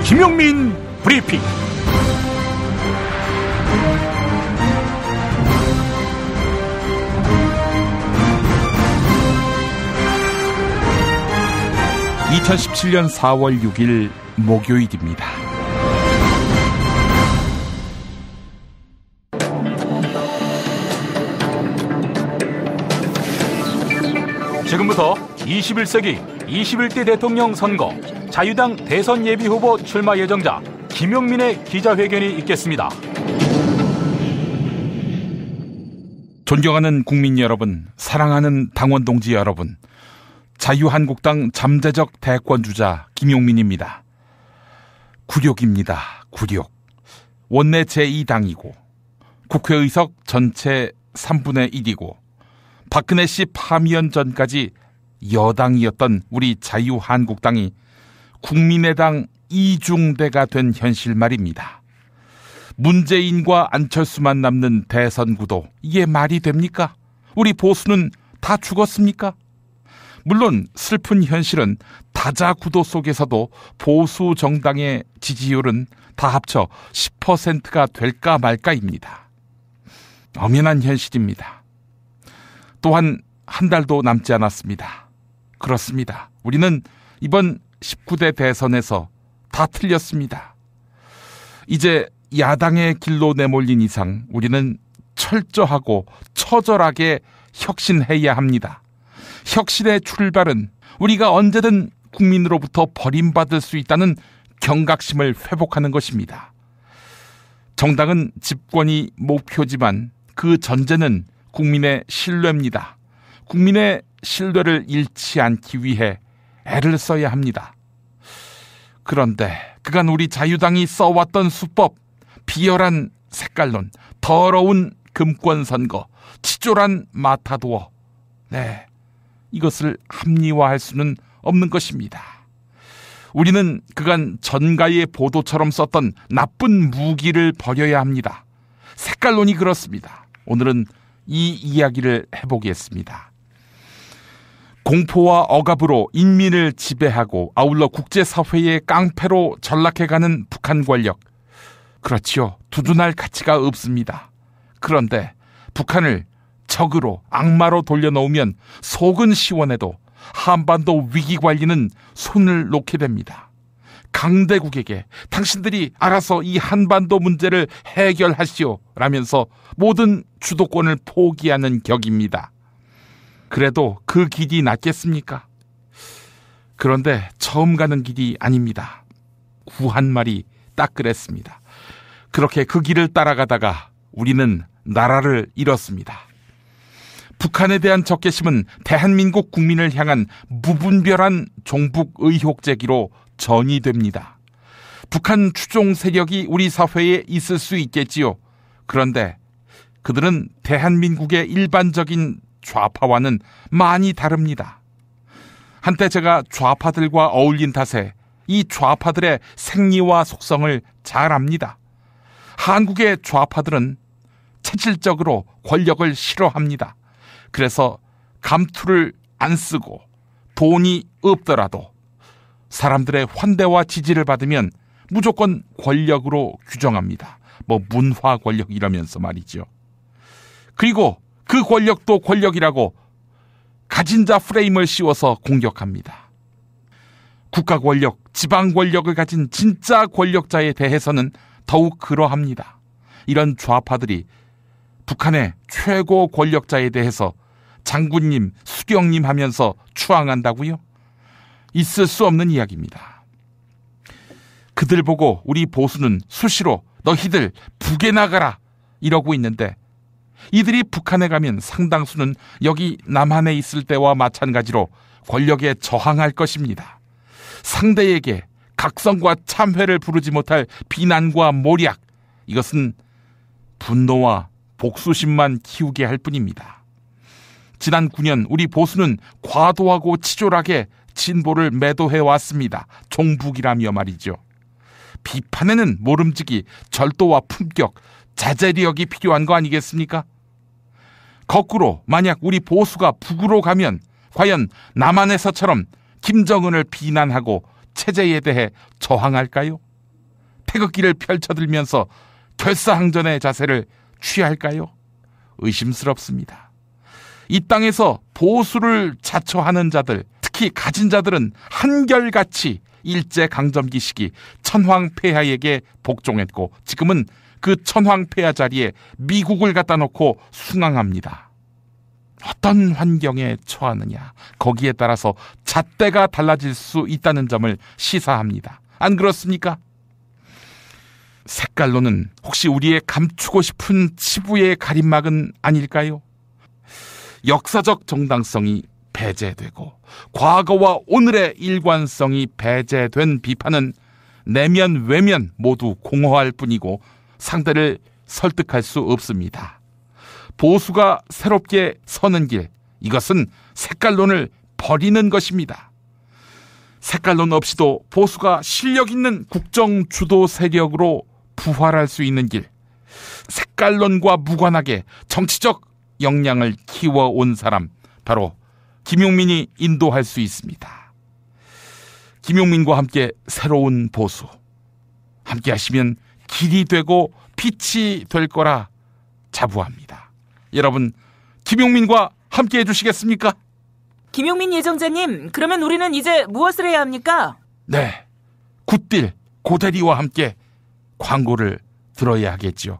김용민 브리핑. (2017년 4월 6일) 목요일입니다. 지금부터 21세기 21대 대통령 선거 자유당 대선 예비후보 출마 예정자 김용민의 기자회견이 있겠습니다. 존경하는 국민 여러분, 사랑하는 당원 동지 여러분, 자유한국당 잠재적 대권주자 김용민입니다. 굴욕입니다. 굴욕. 원내 제2당이고 국회의석 전체 3분의 1이고 박근혜 씨 파미연 전까지 여당이었던 우리 자유한국당이 국민의당 이중대가 된 현실 말입니다. 문재인과 안철수만 남는 대선 구도, 이게 말이 됩니까? 우리 보수는 다 죽었습니까? 물론 슬픈 현실은 다자 구도 속에서도 보수 정당의 지지율은 다 합쳐 10%가 될까 말까입니다. 엄연한 현실입니다. 또한 한 달도 남지 않았습니다. 그렇습니다. 우리는 이번 19대 대선에서 다 틀렸습니다. 이제 야당의 길로 내몰린 이상 우리는 철저하고 처절하게 혁신해야 합니다. 혁신의 출발은 우리가 언제든 국민으로부터 버림받을 수 있다는 경각심을 회복하는 것입니다. 정당은 집권이 목표지만 그 전제는 국민의 신뢰입니다. 국민의 신뢰를 잃지 않기 위해 애를 써야 합니다. 그런데 그간 우리 자유당이 써왔던 수법, 비열한 색깔론, 더러운 금권선거, 치졸한 마타도어, 이것을 합리화할 수는 없는 것입니다. 우리는 그간 전가의 보도처럼 썼던 나쁜 무기를 버려야 합니다. 색깔론이 그렇습니다. 오늘은 이 이야기를 해보겠습니다. 공포와 억압으로 인민을 지배하고 아울러 국제사회의 깡패로 전락해가는 북한 권력. 그렇지요. 두둔할 가치가 없습니다. 그런데 북한을 적으로, 악마로 돌려놓으면 속은 시원해도 한반도 위기 관리는 손을 놓게 됩니다. 강대국에게 당신들이 알아서 이 한반도 문제를 해결하시오 라면서 모든 주도권을 포기하는 격입니다. 그래도 그 길이 낫겠습니까? 그런데 처음 가는 길이 아닙니다. 구한말이 딱 그랬습니다. 그렇게 그 길을 따라가다가 우리는 나라를 잃었습니다. 북한에 대한 적개심은 대한민국 국민을 향한 무분별한 종북 의혹 제기로 전이됩니다. 북한 추종 세력이 우리 사회에 있을 수 있겠지요. 그런데 그들은 대한민국의 일반적인 좌파와는 많이 다릅니다. 한때 제가 좌파들과 어울린 탓에 이 좌파들의 생리와 속성을 잘 압니다. 한국의 좌파들은 체질적으로 권력을 싫어합니다. 그래서 감투를 안 쓰고 돈이 없더라도 사람들의 환대와 지지를 받으면 무조건 권력으로 규정합니다. 문화 권력 이러면서 말이죠. 그리고 그 권력도 권력이라고 가진 자 프레임을 씌워서 공격합니다. 국가 권력, 지방 권력을 가진 진짜 권력자에 대해서는 더욱 그러합니다. 이런 좌파들이 북한의 최고 권력자에 대해서 장군님, 수경님 하면서 추앙한다고요? 있을 수 없는 이야기입니다. 그들 보고 우리 보수는 수시로 너희들 북에 나가라 이러고 있는데 이들이 북한에 가면 상당수는 여기 남한에 있을 때와 마찬가지로 권력에 저항할 것입니다. 상대에게 각성과 참회를 부르지 못할 비난과 모략, 이것은 분노와 복수심만 키우게 할 뿐입니다. 지난 9년 우리 보수는 과도하고 치졸하게 진보를 매도해왔습니다. 종북이라며 말이죠. 비판에는 모름지기, 절도와 품격, 자제력이 필요한 거 아니겠습니까? 거꾸로 만약 우리 보수가 북으로 가면 과연 남한에서처럼 김정은을 비난하고 체제에 대해 저항할까요? 태극기를 펼쳐들면서 결사항전의 자세를 취할까요? 의심스럽습니다. 이 땅에서 보수를 자처하는 자들, 특히 가진 자들은 한결같이 일제강점기 시기 천황폐하에게 복종했고 지금은 그 천황폐하 자리에 미국을 갖다 놓고 숭앙합니다. 어떤 환경에 처하느냐, 거기에 따라서 잣대가 달라질 수 있다는 점을 시사합니다. 안 그렇습니까? 색깔론은 혹시 우리의 감추고 싶은 치부의 가림막은 아닐까요? 역사적 정당성이 배제되고 과거와 오늘의 일관성이 배제된 비판은 내면 외면 모두 공허할 뿐이고 상대를 설득할 수 없습니다. 보수가 새롭게 서는 길, 이것은 색깔론을 버리는 것입니다. 색깔론 없이도 보수가 실력 있는 국정 주도 세력으로 부활할 수 있는 길, 색깔론과 무관하게 정치적 역량을 키워온 사람, 바로 김용민이 인도할 수 있습니다. 김용민과 함께 새로운 보수, 함께 하시면 길이 되고 빛이 될 거라 자부합니다. 여러분, 김용민과 함께 해주시겠습니까? 김용민 예정자님, 그러면 우리는 이제 무엇을 해야 합니까? 네, 굿딜 고대리와 함께 광고를 들어야 하겠죠.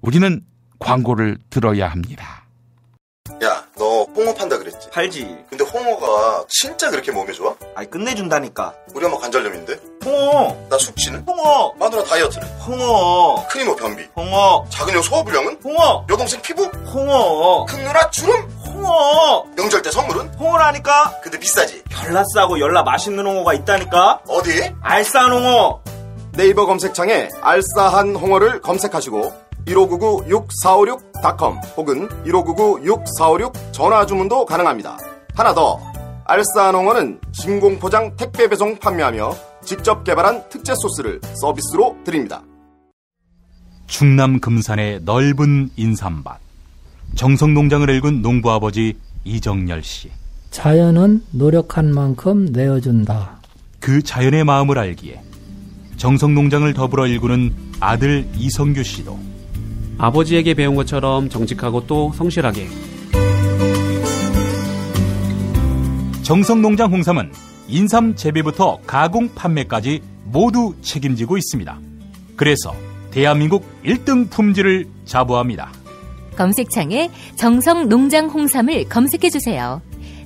우리는 광고를 들어야 합니다. 야, 너 홍어 판다 그랬지? 팔지. 근데 홍어가 진짜 그렇게 몸에 좋아? 아니 끝내준다니까. 우리 엄마 관절염인데? 홍어. 나 숙취는? 홍어. 마누라 다이어트는? 홍어. 큰이모 변비? 홍어. 작은 형 소화불량은? 홍어. 여동생 피부? 홍어. 큰 누나 주름? 홍어. 명절 때 선물은? 홍어라니까. 근데 비싸지? 별나 싸고 열나 맛있는 홍어가 있다니까. 어디? 알싸한 홍어. 네이버 검색창에 알싸한 홍어를 검색하시고 1599-6456.com 혹은 1599-6456 전화 주문도 가능합니다. 하나 더, 알싸한 홍어는 진공포장 택배 배송 판매하며 직접 개발한 특제 소스를 서비스로 드립니다. 충남 금산의 넓은 인삼밭, 정성농장을 일군 농부아버지 이정열 씨. 자연은 노력한 만큼 내어준다. 그 자연의 마음을 알기에 정성농장을 더불어 일구는 아들 이성규 씨도 아버지에게 배운 것처럼 정직하고 또 성실하게. 정성농장 홍삼은 인삼 재배부터 가공 판매까지 모두 책임지고 있습니다. 그래서 대한민국 1등 품질을 자부합니다. 검색창에 정성농장 홍삼을 검색해주세요.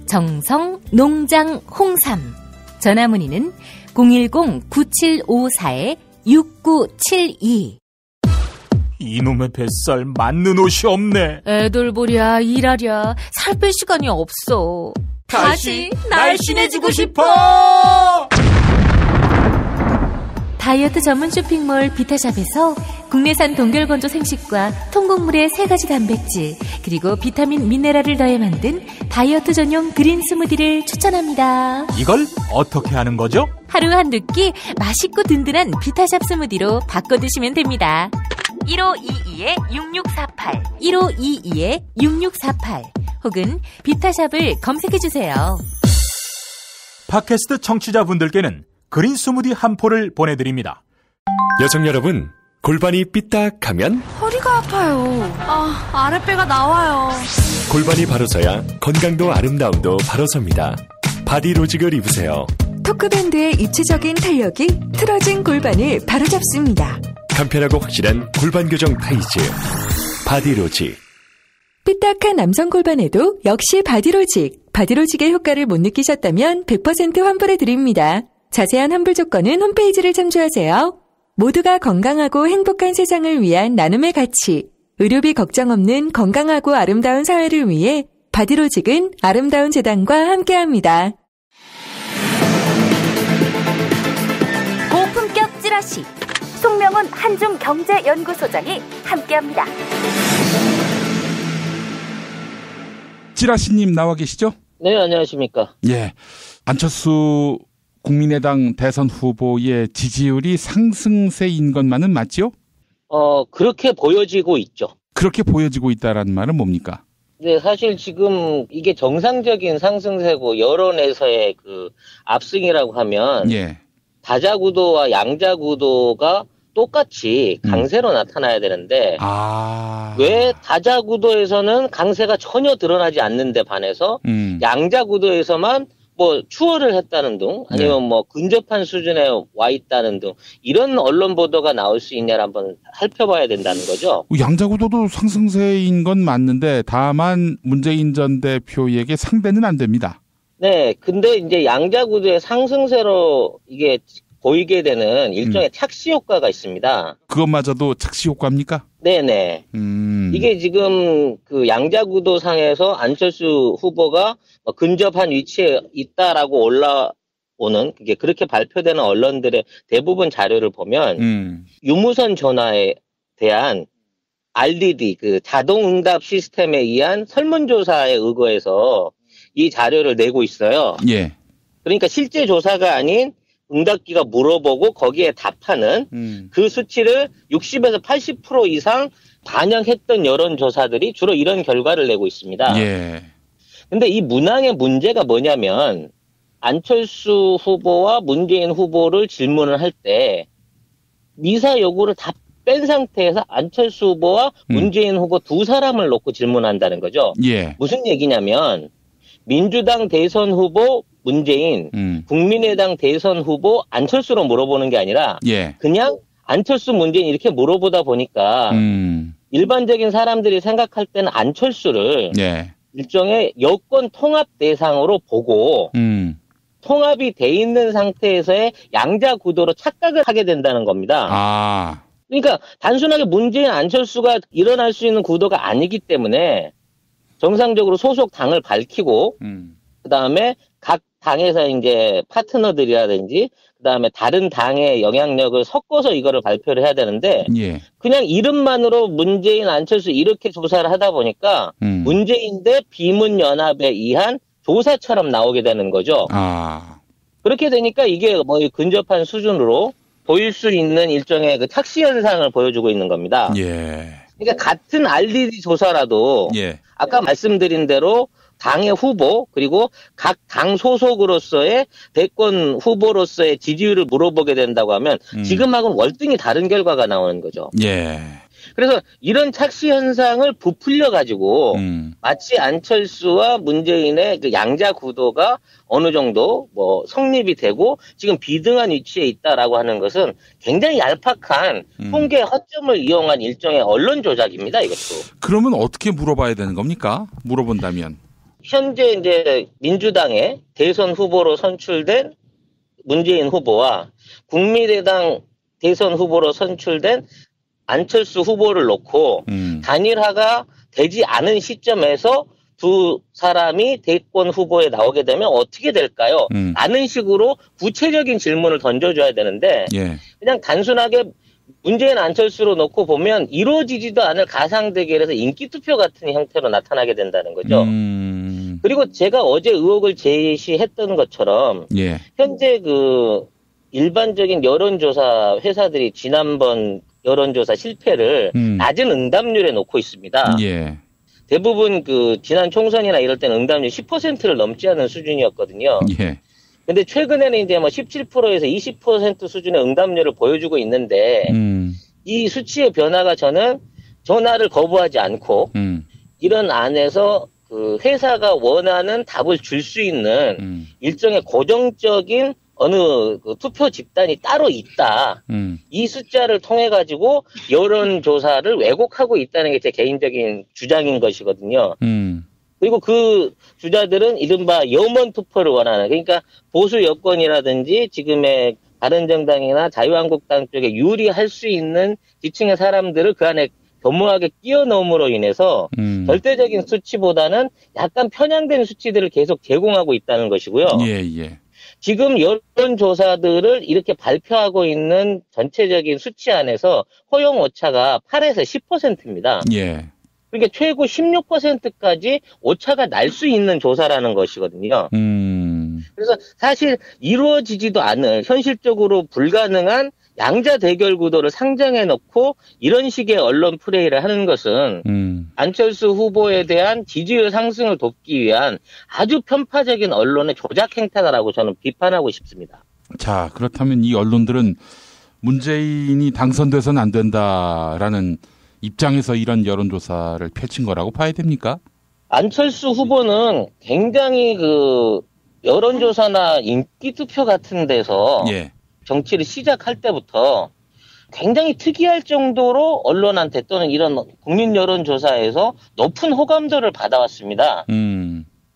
정성농장 홍삼. 전화문의는 010-9754-6972. 이놈의 뱃살 맞는 옷이 없네. 애들 보랴 일하랴 살 뺄 시간이 없어. 다시 날씬해지고 싶어. 다이어트 전문 쇼핑몰 비타샵에서 국내산 동결건조 생식과 통곡물의 3가지 단백질 그리고 비타민 미네랄을 더해 만든 다이어트 전용 그린 스무디를 추천합니다. 이걸 어떻게 하는 거죠? 하루 한두 끼 맛있고 든든한 비타샵 스무디로 바꿔 드시면 됩니다. 1522-6648 1522-6648 혹은 비타샵을 검색해주세요. 팟캐스트 청취자분들께는 그린 스무디 한 포를 보내드립니다. 여성 여러분, 골반이 삐딱하면 허리가 아파요. 아랫배가 나와요. 골반이 바로 서야 건강도 아름다움도 바로 섭니다. 바디로직을 입으세요. 토크밴드의 입체적인 탄력이 틀어진 골반을 바로잡습니다. 간편하고 확실한 골반 교정 타이즈 바디로직. 삐딱한 남성 골반에도 역시 바디로직. 바디로직의 효과를 못 느끼셨다면 100% 환불해드립니다. 자세한 환불 조건은 홈페이지를 참조하세요. 모두가 건강하고 행복한 세상을 위한 나눔의 가치. 의료비 걱정 없는 건강하고 아름다운 사회를 위해 바디로직은 아름다운 재단과 함께합니다. 고품격 찌라시 송명훈 한중경제연구소장이 함께합니다. 찌라시님 나와 계시죠? 네, 안녕하십니까. 예, 안철수 국민의당 대선 후보의 지지율이 상승세인 것만은 맞죠? 그렇게 보여지고 있죠. 그렇게 보여지고 있다라는 말은 뭡니까? 네, 사실 지금 이게 정상적인 상승세고 여론에서의 그 압승이라고 하면 예. 다자구도와 양자구도가 똑같이 강세로 나타나야 되는데 왜 다자 구도에서는 강세가 전혀 드러나지 않는데 반해서 양자 구도에서만 뭐 추월을 했다는 등 아니면 뭐 근접한 수준에 와 있다는 등 이런 언론 보도가 나올 수 있냐를 한번 살펴봐야 된다는 거죠. 양자구도도 상승세인 건 맞는데 다만 문재인 전 대표에게 상대는 안 됩니다. 네, 근데 이제 양자구도의 상승세로 이게 보이게 되는 일종의 착시 효과가 있습니다. 그것마저도 착시 효과입니까? 네네. 이게 지금 그 양자구도 상에서 안철수 후보가 근접한 위치에 있다라고 올라오는 그게 그렇게 발표되는 언론들의 대부분 자료를 보면 유무선 전화에 대한 RDD 그 자동응답 시스템에 의한 설문조사에 의거해서 이 자료를 내고 있어요. 예. 그러니까 실제 조사가 아닌 응답기가 물어보고 거기에 답하는 그 수치를 60에서 80% 이상 반영했던 여론조사들이 주로 이런 결과를 내고 있습니다. 예. 근데 이 문항의 문제가 뭐냐면 안철수 후보와 문재인 후보를 질문을 할 때 미사 여구를 다 뺀 상태에서 안철수 후보와 문재인 후보 두 사람을 놓고 질문한다는 거죠. 예. 무슨 얘기냐면 민주당 대선 후보 문재인, 국민의당 대선 후보 안철수로 물어보는 게 아니라 그냥 안철수 문재인 이렇게 물어보다 보니까 일반적인 사람들이 생각할 때는 안철수를 일종의 여권 통합 대상으로 보고 통합이 돼 있는 상태에서의 양자 구도로 착각을 하게 된다는 겁니다. 그러니까 단순하게 문재인 안철수가 일어날 수 있는 구도가 아니기 때문에 정상적으로 소속 당을 밝히고 그다음에 각 당에서 이제 파트너들이라든지 그다음에 다른 당의 영향력을 섞어서 이거를 발표를 해야 되는데 그냥 이름만으로 문재인 안철수 이렇게 조사를 하다 보니까 문재인 대 비문연합에 의한 조사처럼 나오게 되는 거죠. 그렇게 되니까 이게 뭐 근접한 수준으로 보일 수 있는 일종의 그 착시 현상을 보여주고 있는 겁니다. 그러니까 같은 RDD 조사라도 아까 말씀드린 대로 당의 후보 그리고 각 당 소속으로서의 대권 후보로서의 지지율을 물어보게 된다고 하면 지금하고는 월등히 다른 결과가 나오는 거죠. 그래서 이런 착시 현상을 부풀려 가지고 마치 안철수와 문재인의 그 양자 구도가 어느 정도 뭐 성립이 되고 지금 비등한 위치에 있다라고 하는 것은 굉장히 얄팍한 통계 허점을 이용한 일종의 언론 조작입니다. 이것도. 그러면 어떻게 물어봐야 되는 겁니까? 물어본다면. 현재 이제 민주당의 대선 후보로 선출된 문재인 후보와 국민의당 대선 후보로 선출된 안철수 후보를 놓고 단일화가 되지 않은 시점에서 두 사람이 대권 후보에 나오게 되면 어떻게 될까요? 라는 식으로 구체적인 질문을 던져줘야 되는데 그냥 단순하게 문재인 안철수로 놓고 보면 이루어지지도 않을 가상 대결에서 인기투표 같은 형태로 나타나게 된다는 거죠. 그리고 제가 어제 의혹을 제시했던 것처럼 현재 그 일반적인 여론조사 회사들이 지난번 여론조사 실패를 낮은 응답률에 놓고 있습니다. 대부분 그 지난 총선이나 이럴 때는 응답률 10%를 넘지 않은 수준이었거든요. 근데 최근에는 이제 뭐 17%에서 20% 수준의 응답률을 보여주고 있는데 이 수치의 변화가 저는 전화를 거부하지 않고 이런 안에서 그 회사가 원하는 답을 줄 수 있는 일종의 고정적인 어느 그 투표 집단이 따로 있다. 이 숫자를 통해 가지고 여론조사를 왜곡하고 있다는 게 제 개인적인 주장인 것이거든요. 그리고 그 주자들은 이른바 염원 투표를 원하는, 그러니까 보수 여권이라든지 지금의 바른정당이나 자유한국당 쪽에 유리할 수 있는 지층의 사람들을 그 안에 교묘하게 끼워 넣음으로 인해서 절대적인 수치보다는 약간 편향된 수치들을 계속 제공하고 있다는 것이고요. 지금 여론조사들을 이렇게 발표하고 있는 전체적인 수치 안에서 허용 오차가 8에서 10%입니다. 그러니까 최고 16%까지 오차가 날 수 있는 조사라는 것이거든요. 그래서 사실 이루어지지도 않을 현실적으로 불가능한 양자 대결 구도를 상정해 놓고 이런 식의 언론 플레이를 하는 것은 안철수 후보에 대한 지지율 상승을 돕기 위한 아주 편파적인 언론의 조작 행태다라고 저는 비판하고 싶습니다. 자, 그렇다면 이 언론들은 문재인이 당선돼서는 안 된다라는 입장에서 이런 여론조사를 펼친 거라고 봐야 됩니까? 안철수 후보는 굉장히 그 여론조사나 인기투표 같은 데서 예. 정치를 시작할 때부터 굉장히 특이할 정도로 언론한테 또는 이런 국민 여론조사에서 높은 호감도를 받아왔습니다.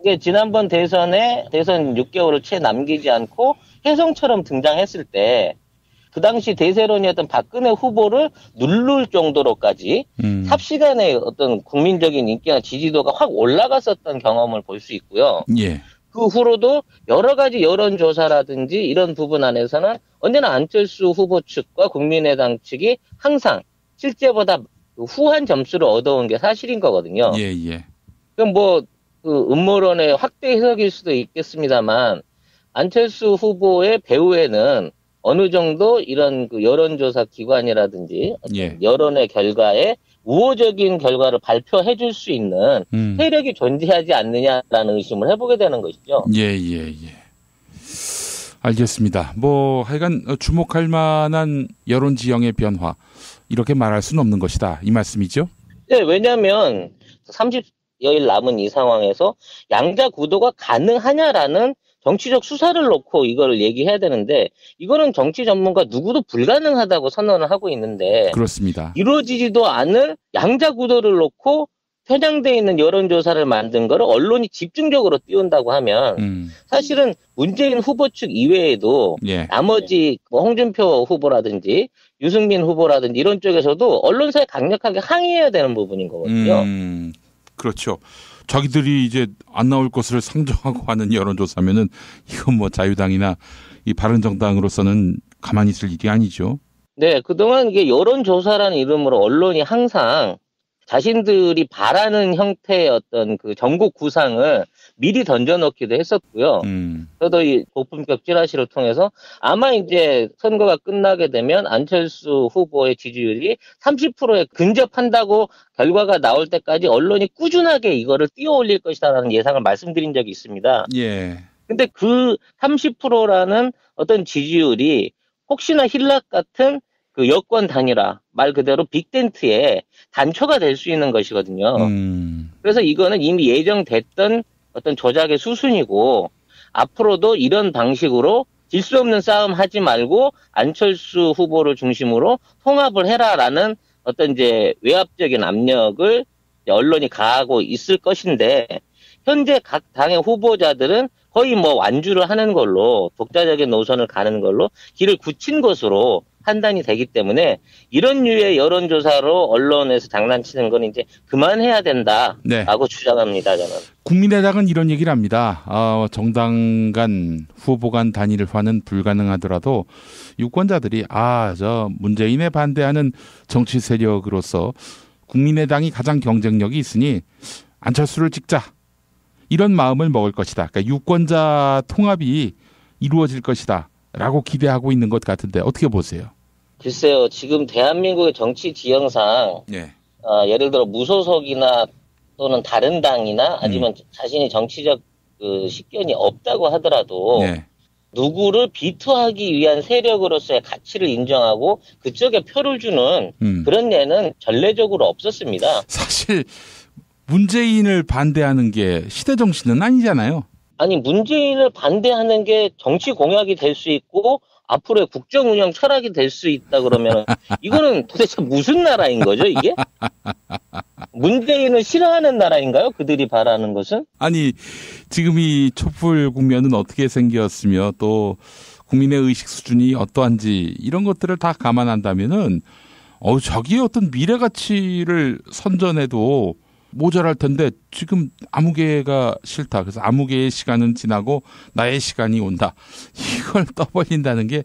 이게 지난번 대선에 대선 6개월을 채 남기지 않고 혜성처럼 등장했을 때 그 당시 대세론이었던 박근혜 후보를 누를 정도로까지 삽시간에 어떤 국민적인 인기나 지지도가 확 올라갔었던 경험을 볼 수 있고요. 예. 그 후로도 여러 가지 여론조사라든지 이런 부분 안에서는 언제나 안철수 후보 측과 국민의당 측이 항상 실제보다 후한 점수를 얻어온 게 사실인 거거든요. 예, 예. 그럼 뭐, 그 음모론의 확대 해석일 수도 있겠습니다만, 안철수 후보의 배후에는 어느 정도 이런 그 여론조사 기관이라든지 예. 여론의 결과에 우호적인 결과를 발표해 줄 수 있는 세력이 존재하지 않느냐라는 의심을 해보게 되는 것이죠. 예, 예, 예. 알겠습니다. 뭐 하여간 주목할 만한 여론 지형의 변화 이렇게 말할 수는 없는 것이다. 이 말씀이죠? 네, 왜냐하면 30여일 남은 이 상황에서 양자 구도가 가능하냐라는 정치적 수사를 놓고 이걸 얘기해야 되는데 이거는 정치 전문가 누구도 불가능하다고 선언을 하고 있는데 그렇습니다. 이루어지지도 않을 양자 구도를 놓고 편향되어 있는 여론조사를 만든 거를 언론이 집중적으로 띄운다고 하면 사실은 문재인 후보 측 이외에도 예. 나머지 뭐 홍준표 후보라든지 유승민 후보라든지 이런 쪽에서도 언론사에 강력하게 항의해야 되는 부분인 거거든요. 그렇죠. 자기들이 이제 안 나올 것을 상정하고 하는 여론조사면은 이건 뭐 자유당이나 이 바른정당으로서는 가만히 있을 일이 아니죠. 네, 그동안 이게 여론조사라는 이름으로 언론이 항상 자신들이 바라는 형태의 어떤 그 전국 구상을 미리 던져놓기도 했었고요. 저도 이 고품격 찌라시를 통해서 아마 이제 선거가 끝나게 되면 안철수 후보의 지지율이 30%에 근접한다고 결과가 나올 때까지 언론이 꾸준하게 이거를 띄워올릴 것이다라는 예상을 말씀드린 적이 있습니다. 예. 근데 그 30%라는 어떤 지지율이 혹시나 힐락 같은 그 여권 단일화, 말 그대로 빅텐트의 단초가 될 수 있는 것이거든요. 그래서 이거는 이미 예정됐던 어떤 조작의 수순이고, 앞으로도 이런 방식으로 질 수 없는 싸움 하지 말고, 안철수 후보를 중심으로 통합을 해라라는 어떤 이제 외압적인 압력을 언론이 가하고 있을 것인데, 현재 각 당의 후보자들은 거의 뭐 완주를 하는 걸로, 독자적인 노선을 가는 걸로 길을 굳힌 것으로 판단이 되기 때문에 이런 류의 여론조사로 언론에서 장난치는 건 이제 그만해야 된다라고 네. 주장합니다. 저는. 국민의당은 이런 얘기를 합니다. 정당 간 후보 간 단일화는 불가능하더라도 유권자들이 저 문재인에 반대하는 정치 세력으로서 국민의당이 가장 경쟁력이 있으니 안철수를 찍자. 이런 마음을 먹을 것이다. 그러니까 유권자 통합이 이루어질 것이다. 라고 기대하고 있는 것 같은데 어떻게 보세요? 글쎄요. 지금 대한민국의 정치 지형상 예. 예를 들어 무소속이나 또는 다른 당이나 아니면 자신이 정치적 그 식견이 없다고 하더라도 예. 누구를 비토하기 위한 세력으로서의 가치를 인정하고 그쪽에 표를 주는 그런 예는 전례적으로 없었습니다. 사실 문재인을 반대하는 게 시대 정신은 아니잖아요. 아니 문재인을 반대하는 게 정치 공약이 될 수 있고 앞으로의 국정 운영 철학이 될 수 있다 그러면 이거는 도대체 무슨 나라인 거죠 이게? 문재인을 싫어하는 나라인가요? 그들이 바라는 것은? 아니 지금 이 촛불 국면은 어떻게 생겼으며 또 국민의 의식 수준이 어떠한지 이런 것들을 다 감안한다면은 자기의 어떤 미래 가치를 선전해도 모자랄 텐데 지금 아무개가 싫다. 그래서 아무개의 시간은 지나고 나의 시간이 온다. 이걸 떠벌린다는 게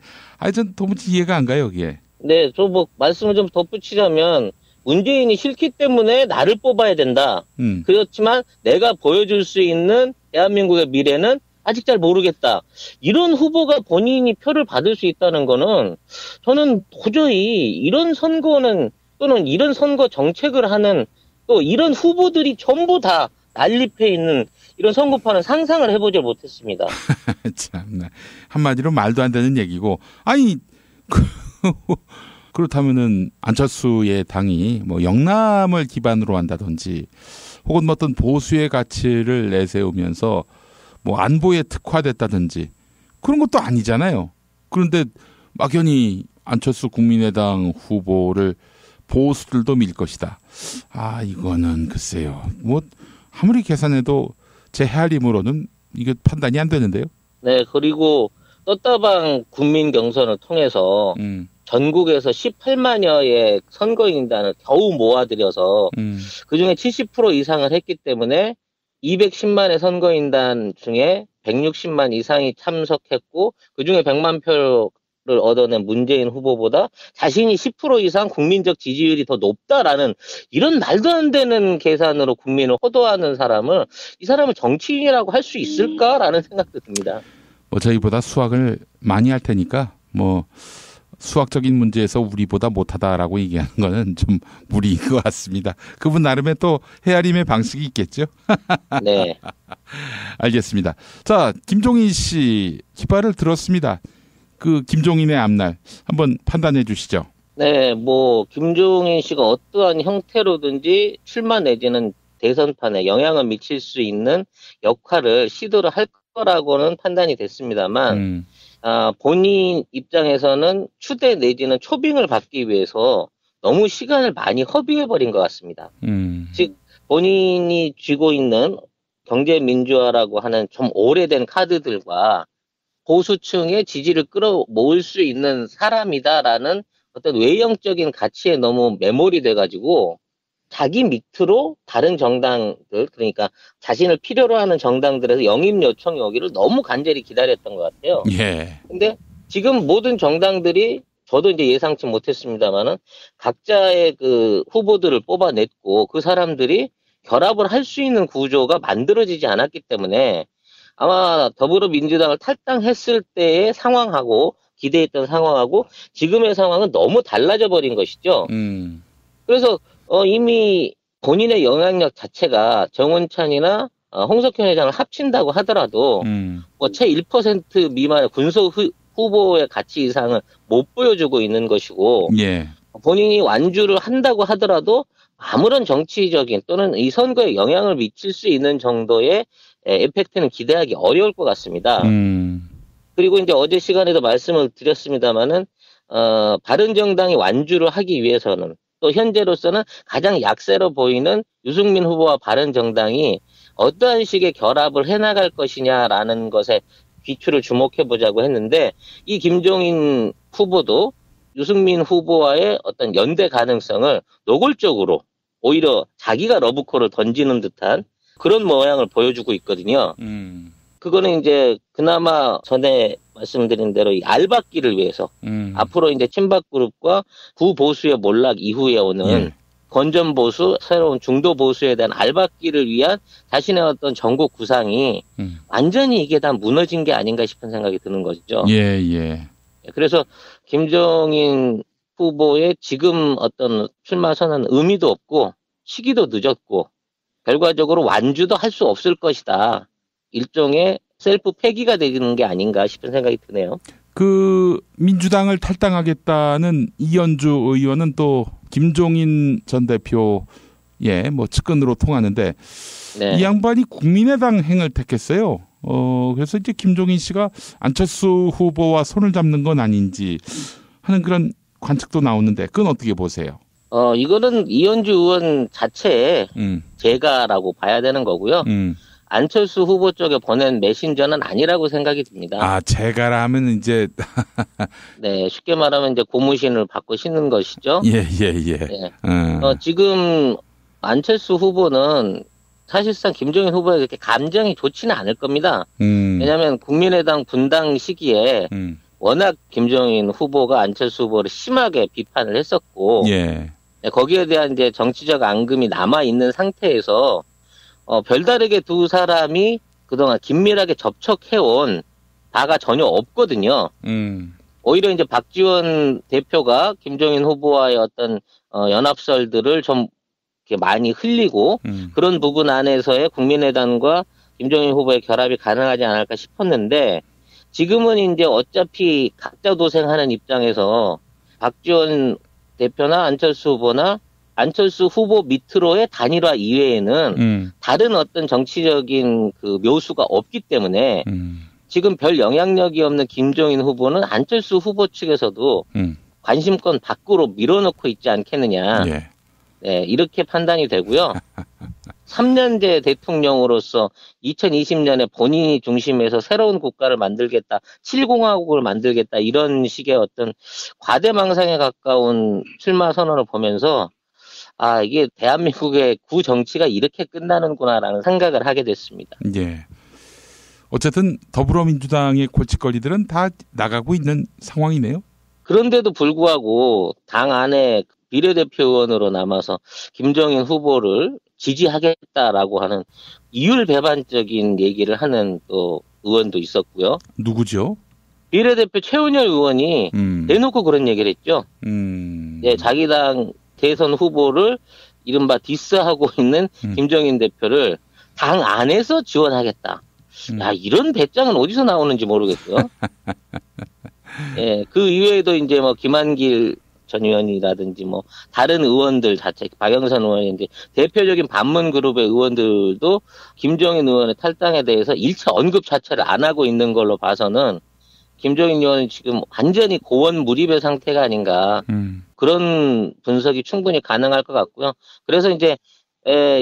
전 도무지 이해가 안 가요, 이게. 네, 저 뭐 말씀을 좀 덧붙이자면 문재인이 싫기 때문에 나를 뽑아야 된다. 그렇지만 내가 보여줄 수 있는 대한민국의 미래는 아직 잘 모르겠다. 이런 후보가 본인이 표를 받을 수 있다는 거는 저는 도저히 이런 선거는 또는 이런 선거 정책을 하는 또 이런 후보들이 전부 다 난립해 있는 이런 선거판은 상상을 해보지 못했습니다. 참나. 한마디로 말도 안 되는 얘기고. 아니 그렇다면은 안철수의 당이 뭐 영남을 기반으로 한다든지 혹은 뭐 어떤 보수의 가치를 내세우면서 뭐 안보에 특화됐다든지 그런 것도 아니잖아요. 그런데 막연히 안철수 국민의당 후보를 보수들도 밀 것이다. 아, 이거는 글쎄요. 뭐 아무리 계산해도 제 헤아림으로는 이게 판단이 안 되는데요. 네, 그리고 떴다방 국민 경선을 통해서 전국에서 18만여의 선거인단을 겨우 모아들여서 그중에 70% 이상을 했기 때문에 210만의 선거인단 중에 160만 이상이 참석했고 그중에 100만 표를 얻어낸 문재인 후보보다 자신이 10% 이상 국민적 지지율이 더 높다라는 이런 말도 안 되는 계산으로 국민을 호도하는 사람을 이 사람을 정치인이라고 할 수 있을까라는 생각도 듭니다. 뭐 저희보다 수학을 많이 할 테니까 뭐 수학적인 문제에서 우리보다 못하다라고 얘기하는 거는 좀 무리인 것 같습니다. 그분 나름의 또 헤아림의 방식이 있겠죠. 네. 알겠습니다. 자, 김종인 씨 기발을 들었습니다. 그 김종인의 앞날 한번 판단해 주시죠. 네, 뭐 김종인 씨가 어떠한 형태로든지 출마 내지는 대선판에 영향을 미칠 수 있는 역할을 시도를 할 거라고는 판단이 됐습니다만 본인 입장에서는 추대 내지는 초빙을 받기 위해서 너무 시간을 많이 허비해버린 것 같습니다. 즉 본인이 쥐고 있는 경제민주화라고 하는 좀 오래된 카드들과 보수층의 지지를 끌어모을 수 있는 사람이다라는 어떤 외형적인 가치에 너무 매몰이 돼가지고 자기 밑으로 다른 정당들, 그러니까 자신을 필요로 하는 정당들에서 영입 요청이 오기를 너무 간절히 기다렸던 것 같아요. 예. 근데 지금 모든 정당들이 저도 이제 예상치 못했습니다만은 각자의 그 후보들을 뽑아냈고 그 사람들이 결합을 할 수 있는 구조가 만들어지지 않았기 때문에 아마 더불어민주당을 탈당했을 때의 상황하고 기대했던 상황하고 지금의 상황은 너무 달라져 버린 것이죠. 그래서 이미 본인의 영향력 자체가 정운찬이나 홍석현 회장을 합친다고 하더라도 뭐 채 1% 미만의 군소 후보의 가치 이상을 못 보여주고 있는 것이고 예. 본인이 완주를 한다고 하더라도 아무런 정치적인 또는 이 선거에 영향을 미칠 수 있는 정도의 에펙트는 기대하기 어려울 것 같습니다. 그리고 이제 어제 시간에도 말씀을 드렸습니다마는 바른정당이 완주를 하기 위해서는 또 현재로서는 가장 약세로 보이는 유승민 후보와 바른정당이 어떠한 식의 결합을 해나갈 것이냐라는 것에 귀추를 주목해보자고 했는데 이 김종인 후보도 유승민 후보와의 어떤 연대 가능성을 노골적으로 오히려 자기가 러브콜을 던지는 듯한 그런 모양을 보여주고 있거든요. 그거는 이제 그나마 전에 말씀드린 대로 이 알박기를 위해서 앞으로 이제 친박그룹과 구보수의 몰락 이후에 오는 건전보수, 새로운 중도보수에 대한 알박기를 위한 자신의 어떤 전국 구상이 완전히 이게 다 무너진 게 아닌가 싶은 생각이 드는 거죠. 예, 예. 그래서 김종인 후보의 지금 어떤 출마 선언은 의미도 없고 시기도 늦었고 결과적으로 완주도 할 수 없을 것이다. 일종의 셀프 폐기가 되는 게 아닌가 싶은 생각이 드네요. 그 민주당을 탈당하겠다는 이현주 의원은 또 김종인 전 대표의 뭐 측근으로 통하는데 이 양반이 국민의당 행을 택했어요. 그래서 이제 김종인 씨가 안철수 후보와 손을 잡는 건 아닌지 하는 그런 관측도 나오는데 그건 어떻게 보세요? 이거는 이현주 의원 자체의 재가라고 봐야 되는 거고요. 안철수 후보 쪽에 보낸 메신저는 아니라고 생각이 듭니다. 아, 재가라 하면 이제 네, 쉽게 말하면 이제 고무신을 받고 신는 것이죠. 예. 네. 지금 안철수 후보는 사실상 김종인 후보에게 그렇게 감정이 좋지는 않을 겁니다. 왜냐하면 국민의당 분당 시기에 워낙 김종인 후보가 안철수 후보를 심하게 비판을 했었고 네, 거기에 대한 이제 정치적 앙금이 남아 있는 상태에서 별다르게 두 사람이 그동안 긴밀하게 접촉해온 바가 전혀 없거든요. 오히려 이제 박지원 대표가 김종인 후보와의 어떤 연합설들을 좀 이렇게 많이 흘리고 그런 부분 안에서의 국민의당과 김종인 후보의 결합이 가능하지 않을까 싶었는데 지금은 이제 어차피 각자 도생하는 입장에서 박지원 대표나 안철수 후보나 안철수 후보 밑으로의 단일화 이외에는 다른 어떤 정치적인 그 묘수가 없기 때문에 지금 별 영향력이 없는 김종인 후보는 안철수 후보 측에서도 관심권 밖으로 밀어놓고 있지 않겠느냐. 예. 네, 이렇게 판단이 되고요. 3년제 대통령으로서 2020년에 본인이 중심에서 새로운 국가를 만들겠다, 7공화국을 만들겠다, 이런 식의 어떤 과대망상에 가까운 출마 선언을 보면서 아, 이게 대한민국의 구정치가 이렇게 끝나는구나라는 생각을 하게 됐습니다. 예. 어쨌든 더불어민주당의 골칫거리들은 다 나가고 있는 상황이네요. 그런데도 불구하고 당 안에 비례대표 의원으로 남아서 김종인 후보를 지지하겠다라고 하는 이율배반적인 얘기를 하는 또 의원도 있었고요. 누구죠? 비례대표 최은열 의원이 대놓고 그런 얘기를 했죠. 네, 자기 당 대선 후보를 이른바 디스하고 있는 김종인 대표를 당 안에서 지원하겠다. 야, 이런 배짱은 어디서 나오는지 모르겠어요. 예, 그 이외에도 이제 뭐 김한길 전 의원이라든지 뭐 다른 의원들 자체, 박영선 의원인데 대표적인 반문 그룹의 의원들도 김종인 의원의 탈당에 대해서 일체 언급 자체를 안 하고 있는 걸로 봐서는 김종인 의원은 지금 완전히 고원무립의 상태가 아닌가. 그런 분석이 충분히 가능할 것 같고요. 그래서 이제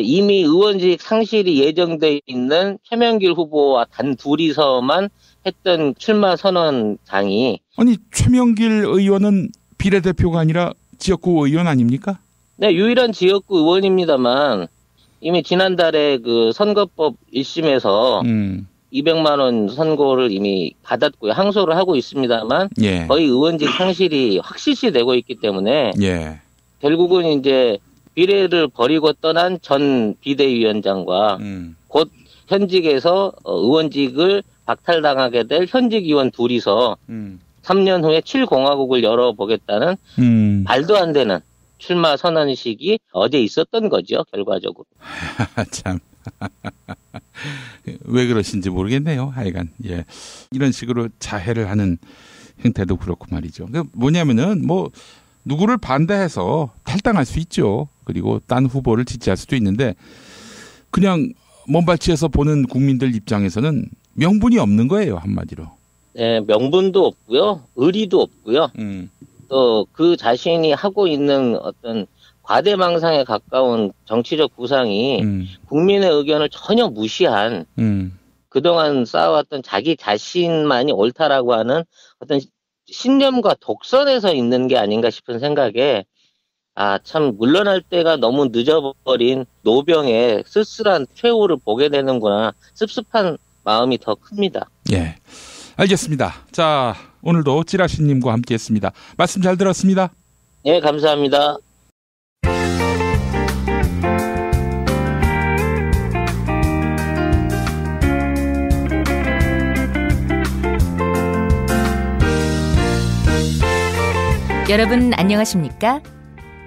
이미 의원직 상실이 예정돼 있는 최명길 후보와 단 둘이서만 했던 출마 선언장이 아니 최명길 의원은 비례대표가 아니라 지역구 의원 아닙니까? 네, 유일한 지역구 의원입니다만 이미 지난달에 그 선거법 1심에서 200만 원 선고를 이미 받았고요. 항소를 하고 있습니다만 예. 거의 의원직 상실이 확실시 되고 있기 때문에 예. 결국은 이제 비례를 버리고 떠난 전 비대위원장과 곧 현직에서 의원직을 박탈당하게 될 현직 의원 둘이서 3년 후에 7공화국을 열어보겠다는 말도 안 되는 출마 선언식이 어제 있었던 거죠, 결과적으로. 참. 왜 그러신지 모르겠네요, 하여간. 예. 이런 식으로 자해를 하는 행태도 그렇고 말이죠. 뭐냐면은, 뭐, 누구를 반대해서 탈당할 수 있죠. 그리고 딴 후보를 지지할 수도 있는데, 그냥 먼발치에서 보는 국민들 입장에서는 명분이 없는 거예요, 한마디로. 네, 명분도 없고요, 의리도 없고요. 또 그 자신이 하고 있는 어떤 과대망상에 가까운 정치적 구상이 국민의 의견을 전혀 무시한 그동안 쌓아왔던 자기 자신만이 옳다라고 하는 어떤 신념과 독선에서 있는 게 아닌가 싶은 생각에 아, 참 물러날 때가 너무 늦어버린 노병의 쓸쓸한 최후를 보게 되는구나. 씁쓸한 마음이 더 큽니다. 예, 알겠습니다. 자, 오늘도 찌라시님과 함께했습니다. 말씀 잘 들었습니다. 예, 감사합니다. 여러분 안녕하십니까?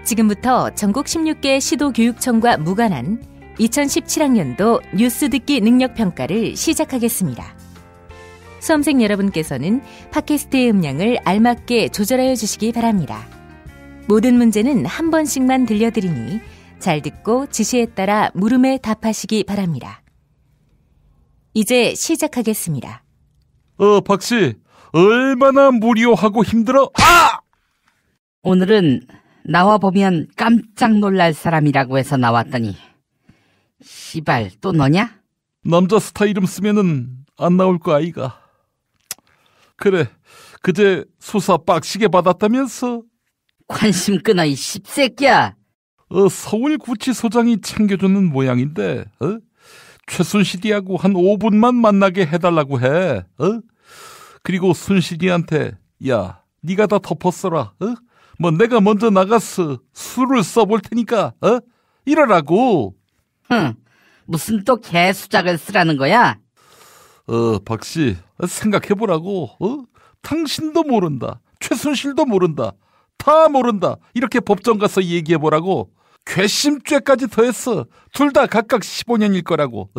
지금부터 전국 16개 시도교육청과 무관한 2017학년도 뉴스 듣기 능력평가를 시작하겠습니다. 수험생 여러분께서는 팟캐스트의 음량을 알맞게 조절하여 주시기 바랍니다. 모든 문제는 한 번씩만 들려드리니 잘 듣고 지시에 따라 물음에 답하시기 바랍니다. 이제 시작하겠습니다. 박씨, 얼마나 무료하고 힘들어? 아! 오늘은 나와 보면 깜짝 놀랄 사람이라고 해서 나왔더니 씨발 또 너냐? 남자 스타 이름 쓰면은 안 나올 거 아이가. 그래, 그제 수사 빡시게 받았다면서? 관심 끊어 이 씹새끼야. 서울구치소장이 챙겨주는 모양인데 최순실이하고 한 5분만 만나게 해달라고 해. 그리고 순실이한테 야, 네가 다 덮어써라. 뭐 내가 먼저 나가서 술을 써볼 테니까 이러라고. 무슨 또 개수작을 쓰라는 거야? 박씨, 생각해보라고. 당신도 모른다, 최순실도 모른다, 다 모른다, 이렇게 법정 가서 얘기해보라고. 괘씸죄까지 더했어. 둘 다 각각 15년일 거라고.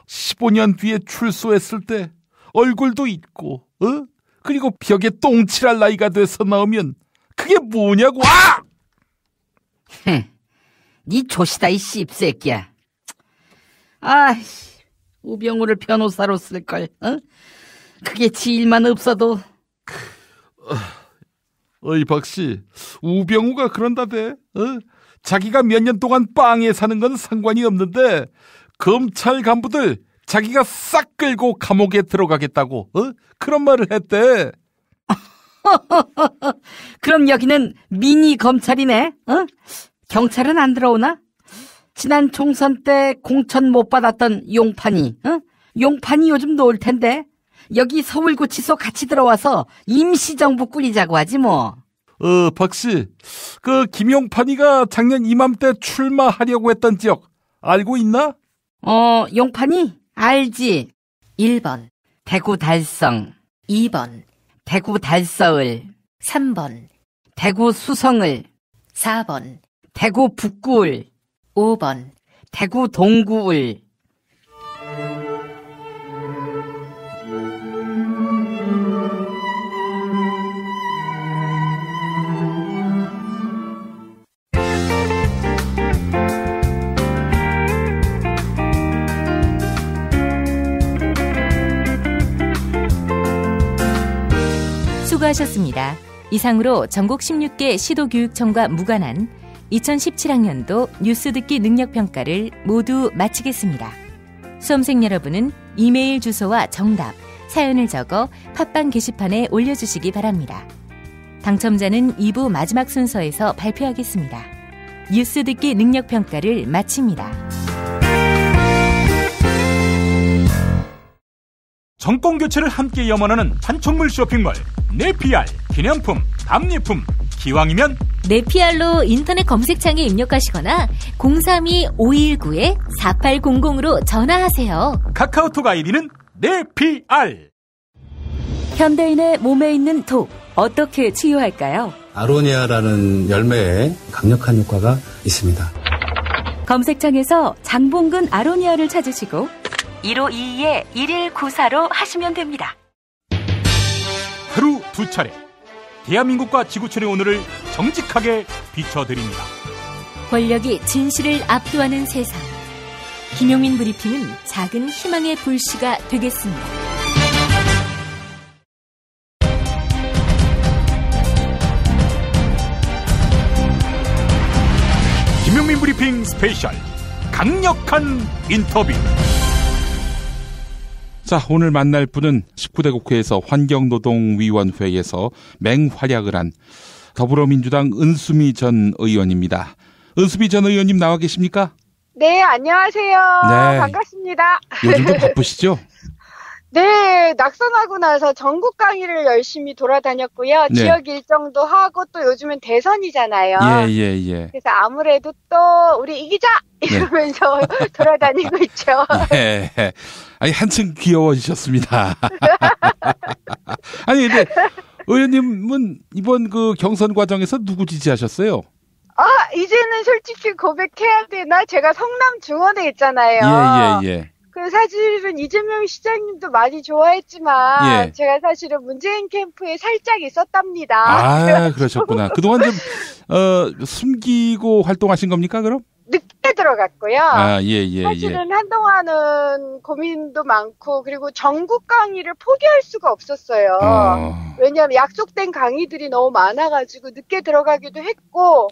15년 뒤에 출소했을 때 얼굴도 잊고 그리고 벽에 똥칠할 나이가 돼서 나오면 그게 뭐냐고. 아! 니 조시다 이 씹새끼야. 아이씨, 우병우를 변호사로 쓸걸. 그게 지 일만 없어도. 어이 박씨, 우병우가 그런다대. 자기가 몇 년 동안 빵에 사는 건 상관이 없는데 검찰 간부들 자기가 싹 끌고 감옥에 들어가겠다고 그런 말을 했대. 그럼 여기는 미니 검찰이네. 경찰은 안 들어오나? 지난 총선 때 공천 못 받았던 용판이, 용판이 요즘 놓을 텐데 여기 서울구치소 같이 들어와서 임시정부 꾸리자고 하지 뭐. 박씨, 그 김용판이가 작년 이맘때 출마하려고 했던 지역 알고 있나? 용판이? 알지. 1번 대구 달성, 2번 대구 달서을, 3번 대구 수성을, 4번 대구 북구을, 5번 대구 동구을. 수고하셨습니다. 이상으로 전국 16개 시도교육청과 무관한 2017학년도 뉴스 듣기 능력평가를 모두 마치겠습니다. 수험생 여러분은 이메일 주소와 정답, 사연을 적어 팟빵 게시판에 올려주시기 바랍니다. 당첨자는 2부 마지막 순서에서 발표하겠습니다. 뉴스 듣기 능력평가를 마칩니다. 정권 교체를 함께 염원하는 판촉물 쇼핑몰 네피알. 기념품, 답례품, 기왕이면 네피알로 인터넷 검색창에 입력하시거나 032-519-4800으로 전화하세요. 카카오톡 아이디는 네피알. 현대인의 몸에 있는 독, 어떻게 치유할까요? 아로니아라는 열매에 강력한 효과가 있습니다. 검색창에서 장봉근 아로니아를 찾으시고 1522-1194로 하시면 됩니다. 하루 2차례 대한민국과 지구촌의 오늘을 정직하게 비춰드립니다. 권력이 진실을 압도하는 세상. 김용민 브리핑은 작은 희망의 불씨가 되겠습니다. 김용민 브리핑 스페셜 강력한 인터뷰. 자, 오늘 만날 분은 19대 국회에서 환경노동위원회에서 맹활약을 한 더불어민주당 은수미 전 의원입니다. 은수미 전 의원님 나와 계십니까? 네, 안녕하세요. 네. 반갑습니다. 요즘도 바쁘시죠? 네, 낙선하고 나서 전국 강의를 열심히 돌아다녔고요. 네. 지역 일정도 하고 또 요즘은 대선이잖아요. 예. 그래서 아무래도 또 우리 이기자! 이러면서 돌아다니고 있죠. 네. 아니, 한층 귀여워지셨습니다. 아니, 근데 의원님은 이번 그 경선 과정에서 누구 지지하셨어요? 이제는 솔직히 고백해야 되나? 제가 성남 중원에 있잖아요. 예. 그 사실은 이재명 시장님도 많이 좋아했지만 예. 제가 사실은 문재인 캠프에 살짝 있었답니다. 아, 그러셨구나. 그동안 좀 숨기고 활동하신 겁니까, 그럼? 늦게 들어갔고요. 예. 사실은 한동안은 고민도 많고 그리고 전국 강의를 포기할 수가 없었어요. 왜냐하면 약속된 강의들이 너무 많아가지고 늦게 들어가기도 했고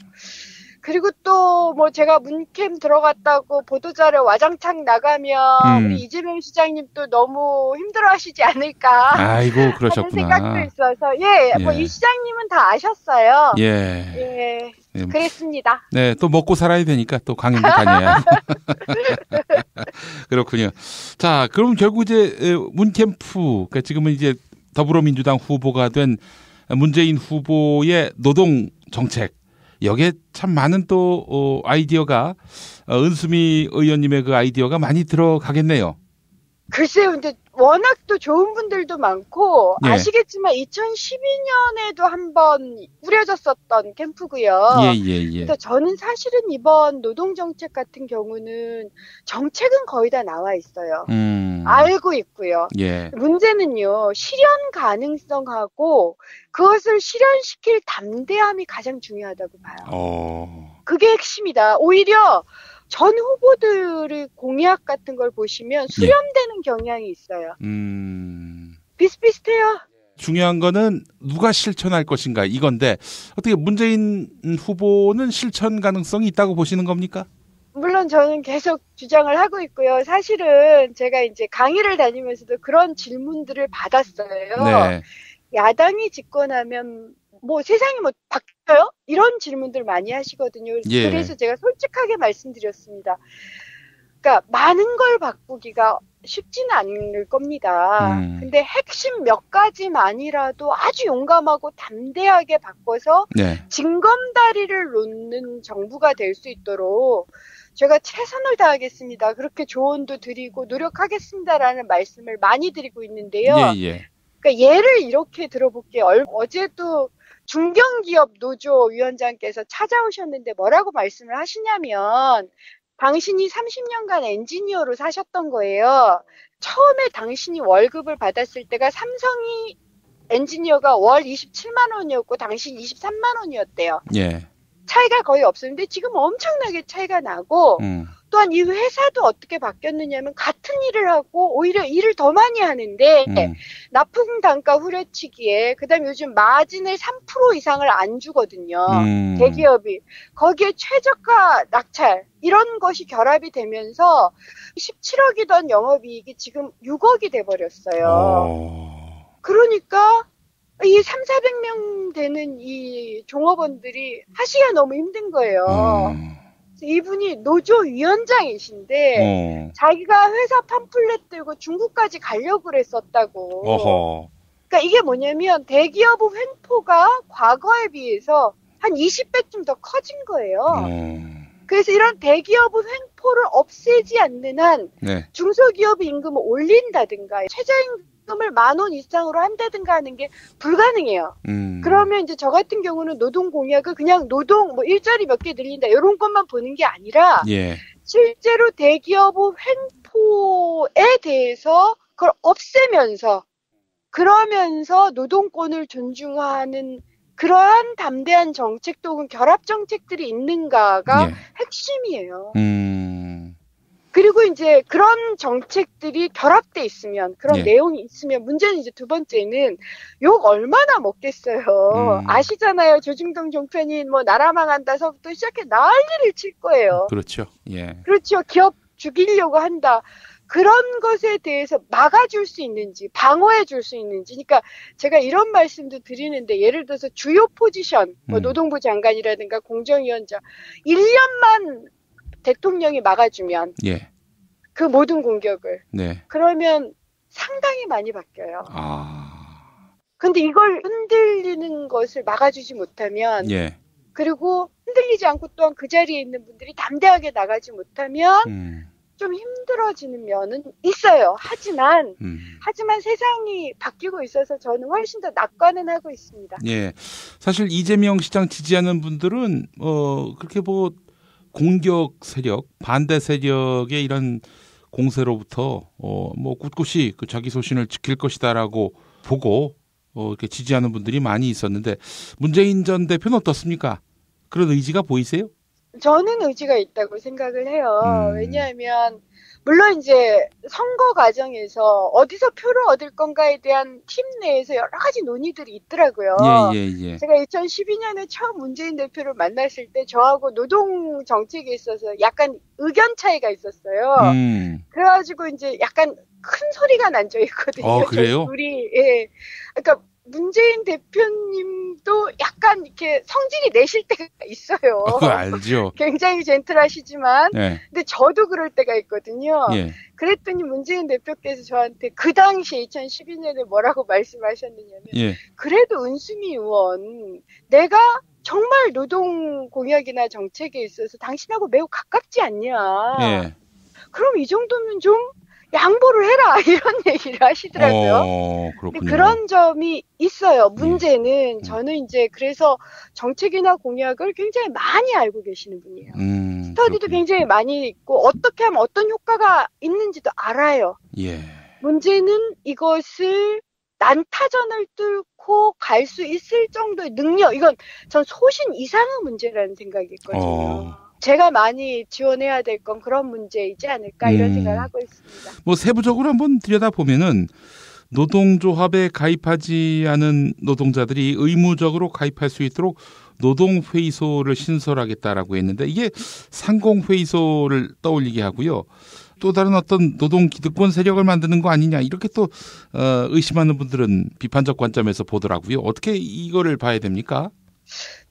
그리고 또 뭐 제가 문캠 들어갔다고 보도자료 와장창 나가면 우리 이재명 시장님 또 너무 힘들어하시지 않을까. 아이고, 그러셨구나. 하는 생각도 있어서 뭐 이 시장님은 다 아셨어요. 예. 그랬습니다. 네, 또 먹고 살아야 되니까 또 강연도 다녀야. 그렇군요. 자, 그럼 결국 이제 문캠프, 그러니까 지금은 이제 더불어민주당 후보가 된 문재인 후보의 노동 정책. 여기에 참 많은 또 아이디어가 은수미 의원님의 그 아이디어가 많이 들어가겠네요. 글쎄요, 근데 워낙 또 좋은 분들도 많고, 예. 아시겠지만 2012년에도 한번 꾸려졌었던 캠프고요. 예. 그래서 저는 사실은 이번 노동정책 같은 경우는 정책은 거의 다 나와 있어요. 알고 있고요. 예. 문제는요, 실현 가능성하고 그것을 실현시킬 담대함이 가장 중요하다고 봐요. 그게 핵심이다. 오히려 전 후보들의 공약 같은 걸 보시면 수렴되는 경향이 있어요. 비슷비슷해요. 중요한 거는 누가 실천할 것인가 이건데 어떻게 문재인 후보는 실천 가능성이 있다고 보시는 겁니까? 물론 저는 계속 주장을 하고 있고요. 사실은 제가 이제 강의를 다니면서도 그런 질문들을 받았어요. 네. 야당이 집권하면 뭐 세상이 뭐 바뀌어요? 이런 질문들 많이 하시거든요. 예. 그래서 제가 솔직하게 말씀드렸습니다. 그러니까 많은 걸 바꾸기가 쉽지는 않을 겁니다. 근데 핵심 몇 가지만이라도 아주 용감하고 담대하게 바꿔서 네. 징검다리를 놓는 정부가 될 수 있도록 제가 최선을 다하겠습니다. 그렇게 조언도 드리고 노력하겠습니다라는 말씀을 많이 드리고 있는데요. 예. 그러니까 예를 이렇게 들어볼게요. 어제도 중견기업 노조 위원장께서 찾아오셨는데 뭐라고 말씀을 하시냐면 당신이 30년간 엔지니어로 사셨던 거예요. 처음에 당신이 월급을 받았을 때가 삼성이 엔지니어가 월 27만 원이었고 당신 23만 원이었대요. 예. 차이가 거의 없었는데 지금 엄청나게 차이가 나고 또한 이 회사도 어떻게 바뀌었느냐면 같은 일을 하고 오히려 일을 더 많이 하는데 납품 단가 후려치기에 그다음에 요즘 마진을 3% 이상을 안 주거든요. 대기업이. 거기에 최저가 낙찰 이런 것이 결합이 되면서 17억이던 영업이익이 지금 6억이 돼버렸어요. 그러니까 이 3,400명 되는 이 종업원들이 하시기가 너무 힘든 거예요. 이분이 노조 위원장이신데 자기가 회사 팜플렛 들고 중국까지 가려고 그랬었다고. 그러니까 이게 뭐냐면 대기업의 횡포가 과거에 비해서 한 20배쯤 더 커진 거예요. 그래서 이런 대기업의 횡포를 없애지 않는 한 중소기업의 임금을 올린다든가 최저임금을 10,000원 이상으로 한다든가 하는 게 불가능해요. 그러면 이제 저 같은 경우는 노동 공약을 그냥 노동 뭐 일자리 몇 개 늘린다 이런 것만 보는 게 아니라 실제로 대기업의 횡포에 대해서 그걸 없애면서 그러면서 노동권을 존중하는 그러한 담대한 정책도 혹은 결합 정책들이 있는가가 핵심이에요. 그리고 이제 그런 정책들이 결합돼 있으면 그런 내용이 있으면 문제는 이제 두 번째는 욕 얼마나 먹겠어요. 아시잖아요. 조중동 종편이 뭐 나라 망한다서부터 시작해 난리를 칠 거예요. 그렇죠. 예. 그렇죠. 기업 죽이려고 한다. 그런 것에 대해서 막아줄 수 있는지 방어해줄 수 있는지 그러니까 제가 이런 말씀도 드리는데 예를 들어서 주요 포지션 뭐 노동부 장관이라든가 공정위원장 1년만 대통령이 막아주면 그 모든 공격을 그러면 상당히 많이 바뀌어요. 근데 이걸 흔들리는 것을 막아주지 못하면 그리고 흔들리지 않고 또한 그 자리에 있는 분들이 담대하게 나가지 못하면 좀 힘들어지는 면은 있어요. 하지만 세상이 바뀌고 있어서 저는 훨씬 더 낙관은 하고 있습니다. 예. 사실 이재명 시장 지지하는 분들은 그렇게 뭐 공격 세력, 반대 세력의 이런 공세로부터 뭐 꿋꿋이 그 자기 소신을 지킬 것이다라고 보고 이렇게 지지하는 분들이 많이 있었는데 문재인 전 대표는 어떻습니까? 그런 의지가 보이세요? 저는 의지가 있다고 생각을 해요. 왜냐하면 물론 이제 선거 과정에서 어디서 표를 얻을 건가에 대한 팀 내에서 여러 가지 논의들이 있더라고요. 제가 2012년에 처음 문재인 대표를 만났을 때 저하고 노동 정책에 있어서 약간 의견 차이가 있었어요. 그래가지고 이제 약간 큰 소리가 난 적이 있거든요. 그래요? 우리 그러니까 문재인 대표님도 약간 이렇게 성질이 내실 때가 있어요. 그거 알죠. 굉장히 젠틀하시지만, 근데 저도 그럴 때가 있거든요. 그랬더니 문재인 대표께서 저한테 그 당시 2012년에 뭐라고 말씀하셨느냐면, 그래도 은수미 의원, 내가 정말 노동 공약이나 정책에 있어서 당신하고 매우 가깝지 않냐. 그럼 이 정도면 좀 양보를 해라 이런 얘기를 하시더라고요. 그렇군요. 그런 점이 있어요. 문제는 저는 이제 그래서 정책이나 공약을 굉장히 많이 알고 계시는 분이에요. 스터디도 그렇군요. 굉장히 많이 있고 어떻게 하면 어떤 효과가 있는지도 알아요. 예. 문제는 이것을 난타전을 뚫고 갈 수 있을 정도의 능력, 이건 전 소신 이상의 문제라는 생각이 있거든요. 제가 많이 지원해야 될 건 그런 문제이지 않을까 이런 생각을 하고 있습니다. 뭐 세부적으로 한번 들여다보면은 노동조합에 가입하지 않은 노동자들이 의무적으로 가입할 수 있도록 노동회의소를 신설하겠다라고 했는데 이게 상공회의소를 떠올리게 하고요. 또 다른 어떤 노동기득권 세력을 만드는 거 아니냐 이렇게 또 의심하는 분들은 비판적 관점에서 보더라고요. 어떻게 이거를 봐야 됩니까?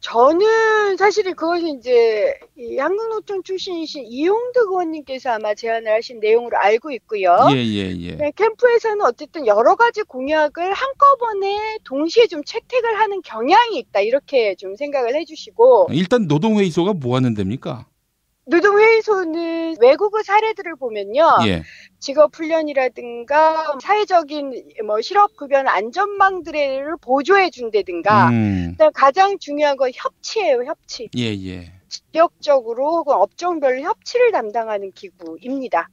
저는 사실 그것이 이제 이 한국노총 출신이신 이용득 의원님께서 아마 제안을 하신 내용으로 알고 있고요. 예. 네, 캠프에서는 어쨌든 여러 가지 공약을 한꺼번에 동시에 좀 채택을 하는 경향이 있다 이렇게 좀 생각을 해주시고 일단 노동회의소가 뭐 하는 데입니까? 노동회의소는 외국의 사례들을 보면요. 예. 직업훈련이라든가 사회적인 뭐 실업급여 안전망들을 보조해 준다든가 그다음 가장 중요한 건 협치예요. 협치. 예. 지역적으로 혹은 업종별로 협치를 담당하는 기구입니다.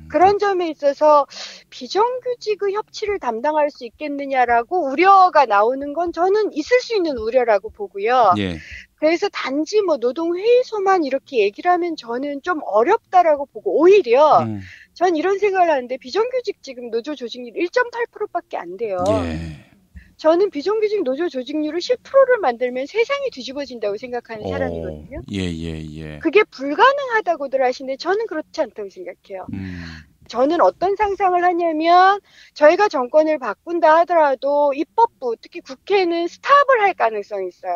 그런 점에 있어서 비정규직의 협치를 담당할 수 있겠느냐라고 우려가 나오는 건 저는 있을 수 있는 우려라고 보고요. 예. 그래서 단지 뭐 노동회의소만 이렇게 얘기를 하면 저는 좀 어렵다라고 보고 오히려 전 이런 생각을 하는데 비정규직 지금 노조 조직률 1.8%밖에 안 돼요. 예. 저는 비정규직 노조 조직률을 10%를 만들면 세상이 뒤집어진다고 생각하는 사람이거든요. 예. 그게 불가능하다고들 하시는데 저는 그렇지 않다고 생각해요. 저는 어떤 상상을 하냐면 저희가 정권을 바꾼다 하더라도 입법부 특히 국회는 스탑을 할 가능성이 있어요.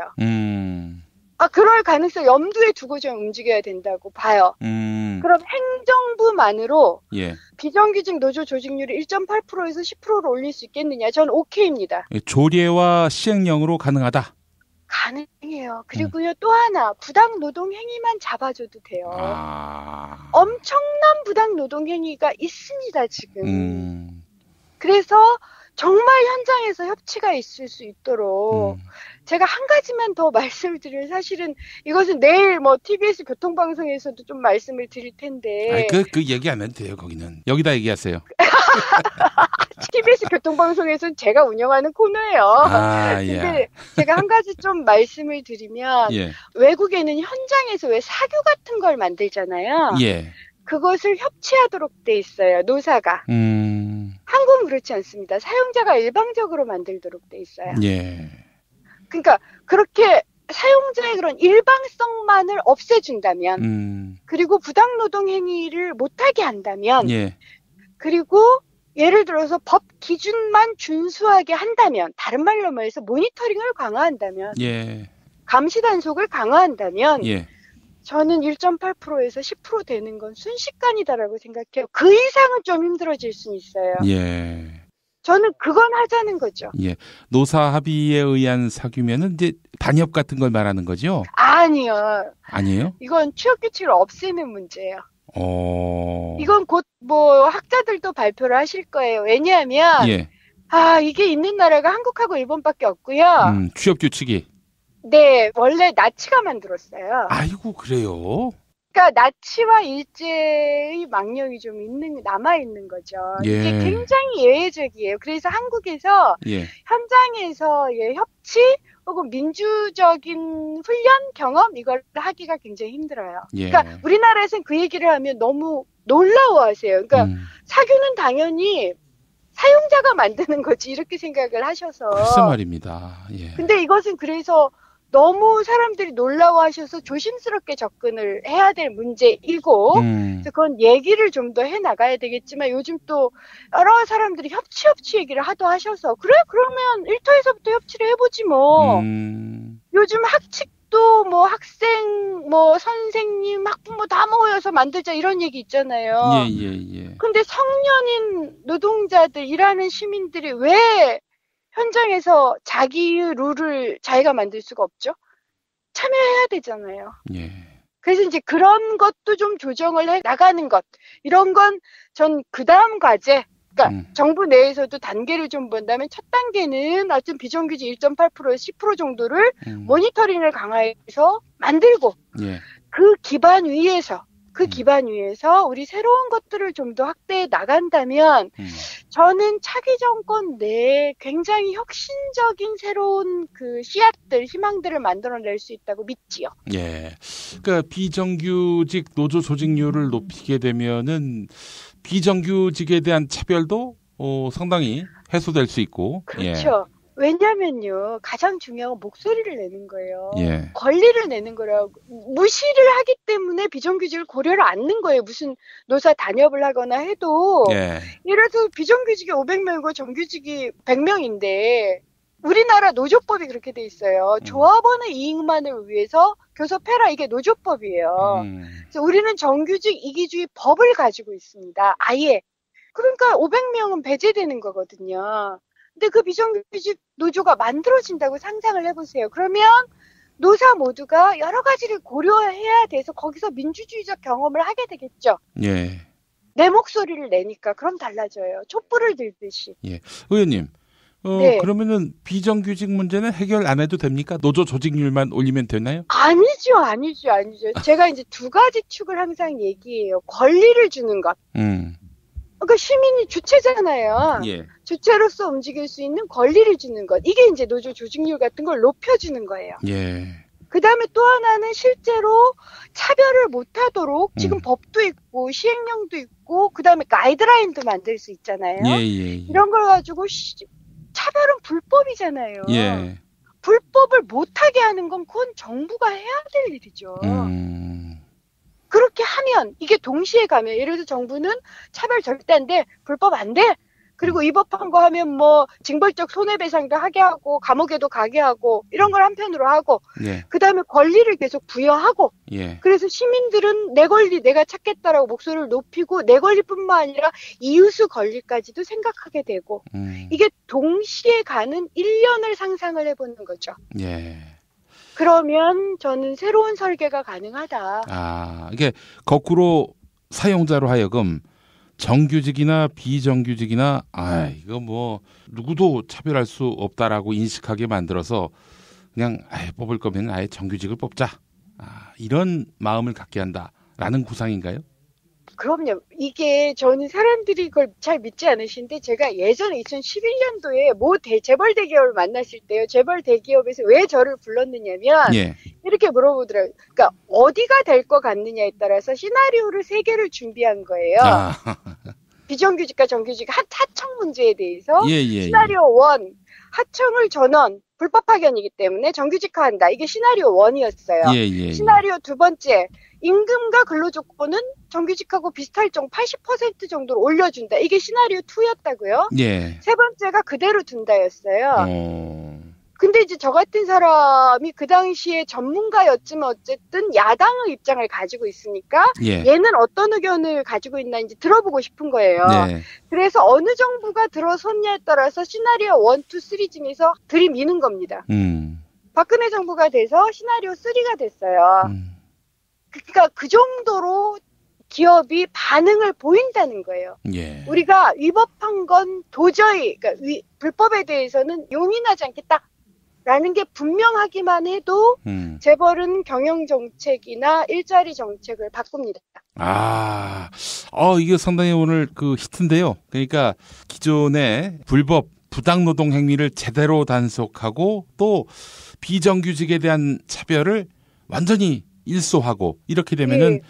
그럴 가능성 염두에 두고 좀 움직여야 된다고 봐요. 그럼 행정부만으로 비정규직 노조 조직률이 1.8%에서 10%로 올릴 수 있겠느냐? 저는 오케이입니다. 조례와 시행령으로 가능하다? 가능해요. 그리고요 또 하나 부당 노동 행위만 잡아줘도 돼요. 엄청난 부당 노동 행위가 있습니다 지금. 그래서 정말 현장에서 협치가 있을 수 있도록 제가 한 가지만 더 말씀을 드리면 사실은 이것은 내일 뭐 TBS 교통방송에서도 좀 말씀을 드릴 텐데. 그 얘기 안 해도 돼요 거기는. 여기다 얘기하세요. TBS 교통방송에서는 제가 운영하는 코너예요. 근데 제가 한 가지 좀 말씀을 드리면 외국에는 현장에서 왜 사규 같은 걸 만들잖아요. 그것을 협치하도록 돼 있어요. 노사가. 한국은 그렇지 않습니다. 사용자가 일방적으로 만들도록 돼 있어요. 그러니까 그렇게 사용자의 그런 일방성만을 없애준다면 그리고 부당노동 행위를 못하게 한다면 그리고 예를 들어서 법 기준만 준수하게 한다면 다른 말로 말해서 모니터링을 강화한다면 감시 단속을 강화한다면 저는 1.8%에서 10% 되는 건 순식간이다라고 생각해요. 그 이상은 좀 힘들어질 수는 있어요. 저는 그건 하자는 거죠. 노사 합의에 의한 사규면은 이제 단협 같은 걸 말하는 거죠? 아니요. 아니에요? 이건 취업 규칙을 없애는 문제예요. 이건 곧 뭐 학자들도 발표를 하실 거예요. 왜냐하면 이게 있는 나라가 한국하고 일본밖에 없고요. 취업 규칙이. 네, 원래 나치가 만들었어요. 아이고 그래요? 그러니까 나치와 일제의 망령이 좀 남아 있는 거죠. 이게 굉장히 예외적이에요. 그래서 한국에서 현장에서 협치 혹은 민주적인 훈련 경험 이걸 하기가 굉장히 힘들어요. 그러니까 우리나라에서는 그 얘기를 하면 너무 놀라워하세요. 그러니까 사규는 당연히 사용자가 만드는 거지 이렇게 생각을 하셔서. 글쎄 말입니다. 근데 이것은 그래서 너무 사람들이 놀라워하셔서 조심스럽게 접근을 해야 될 문제이고 그건 얘기를 좀 더 해나가야 되겠지만 요즘 또 여러 사람들이 협치 얘기를 하셔서 그래? 그러면 일터에서부터 협치를 해보지 뭐. 요즘 학칙도 뭐 학생, 뭐 선생님, 학부모 다 모여서 만들자 이런 얘기 있잖아요. 근데 성년인 노동자들, 일하는 시민들이 왜 현장에서 자기의 룰을 자기가 만들 수가 없죠? 참여해야 되잖아요. 그래서 이제 그런 것도 좀 조정을 해 나가는 것. 이런 건 전 그 다음 과제, 그러니까 정부 내에서도 단계를 좀 본다면 첫 단계는 어떤 비정규직 1.8%, 10% 정도를 모니터링을 강화해서 만들고 예. 그 기반 위에서 우리 새로운 것들을 좀 더 확대해 나간다면 저는 차기 정권 내에 굉장히 혁신적인 새로운 그 씨앗들, 희망들을 만들어낼 수 있다고 믿지요. 예. 그러니까 비정규직 노조 조직률을 높이게 되면은 비정규직에 대한 차별도 상당히 해소될 수 있고. 그렇죠. 예. 왜냐면요, 가장 중요한 건 목소리를 내는 거예요. 예. 권리를 내는 거라고. 무시를 하기 때문에 비정규직을 고려를 않는 거예요. 무슨 노사 단협을 하거나 해도. 예. 예를 들어 비정규직이 500명이고 정규직이 100명인데 우리나라 노조법이 그렇게 돼 있어요. 조합원의 이익만을 위해서 교섭해라, 이게 노조법이에요. 그래서 우리는 정규직 이기주의 법을 가지고 있습니다. 아예. 그러니까 500명은 배제되는 거거든요. 근데 그 비정규직 노조가 만들어진다고 상상을 해보세요. 그러면 노사 모두가 여러 가지를 고려해야 돼서 거기서 민주주의적 경험을 하게 되겠죠. 예. 내 목소리를 내니까 그럼 달라져요. 촛불을 들듯이. 예. 의원님. 네. 그러면은 비정규직 문제는 해결 안 해도 됩니까? 노조 조직률만 올리면 되나요? 아니죠. 제가 이제 두 가지 축을 항상 얘기해요. 권리를 주는 것. 그러니까 시민이 주체잖아요. 예. 주체로서 움직일 수 있는 권리를 주는 것. 이게 이제 노조 조직률 같은 걸 높여주는 거예요. 예. 그 다음에 또 하나는 실제로 차별을 못하도록 지금 법도 있고 시행령도 있고 그 다음에 가이드라인도 만들 수 있잖아요. 예. 이런 걸 가지고 차별은 불법이잖아요. 예. 불법을 못하게 하는 건 그건 정부가 해야 될 일이죠. 그렇게 하면 이게 동시에 가면 예를 들어 정부는 차별 절대 안 돼. 불법 안 돼. 그리고 위법한 거 하면 뭐 징벌적 손해배상도 하게 하고 감옥에도 가게 하고 이런 걸 한편으로 하고 예. 그다음에 권리를 계속 부여하고 예. 그래서 시민들은 내 권리 내가 찾겠다라고 목소리를 높이고 내 권리뿐만 아니라 이웃의 권리까지도 생각하게 되고 이게 동시에 가는 1년을 상상을 해보는 거죠. 예. 그러면 저는 새로운 설계가 가능하다. 아, 이게 거꾸로 사용자로 하여금 정규직이나 비정규직이나 이거 뭐 누구도 차별할 수 없다라고 인식하게 만들어서 그냥 뽑을 거면 아예 정규직을 뽑자. 이런 마음을 갖게 한다라는 구상인가요? 그럼요. 이게 저는 사람들이 그걸 잘 믿지 않으시는데 제가 예전에 2011년도에 모 재벌 대기업을 만났을 때요. 재벌 대기업에서 왜 저를 불렀느냐면 예. 이렇게 물어보더라고요. 그러니까 어디가 될 것 같느냐에 따라서 시나리오를 3개를 준비한 거예요. 비정규직과 정규직 하청 문제에 대해서 시나리오 1 하청을 전원 불법 파견이기 때문에 정규직화한다. 이게 시나리오 1이었어요. 시나리오 2번째 임금과 근로조건은 정규직하고 비슷할 정도 80% 정도로 올려준다. 이게 시나리오 2였다고요. 예. 세 번째가 그대로 둔다였어요. 근데 이제 저 같은 사람이 그 당시에 전문가였지만 어쨌든 야당의 입장을 가지고 있으니까 얘는 어떤 의견을 가지고 있나 이제 들어보고 싶은 거예요. 그래서 어느 정부가 들어섰냐에 따라서 시나리오 1, 2, 3 중에서 들이미는 겁니다. 박근혜 정부가 돼서 시나리오 3가 됐어요. 그러니까 그 정도로 기업이 반응을 보인다는 거예요. 예. 우리가 위법한 건 도저히 그러니까 불법에 대해서는 용인하지 않겠다라는 게 분명하기만 해도 재벌은 경영 정책이나 일자리 정책을 바꿉니다. 이게 상당히 오늘 그 히트인데요. 그러니까 기존의 불법 부당노동 행위를 제대로 단속하고 또 비정규직에 대한 차별을 완전히 일소하고 이렇게 되면은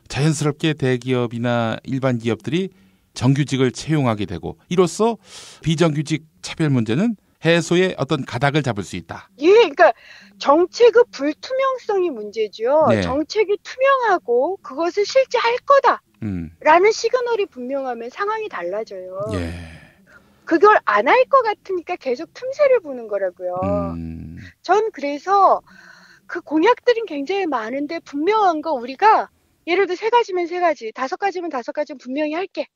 자연스럽게 대기업이나 일반 기업들이 정규직을 채용하게 되고 이로써 비정규직 차별 문제는 해소의 어떤 가닥을 잡을 수 있다. 예, 그러니까 정책의 불투명성이 문제죠. 정책이 투명하고 그것을 실제 할 거다라는 시그널이 분명하면 상황이 달라져요. 그걸 안 할 것 같으니까 계속 틈새를 보는 거라고요. 전 그래서 그 공약들은 굉장히 많은데 분명한 거 우리가 예를 들어 3가지면 3가지, 5가지면 5가지는 분명히 할게.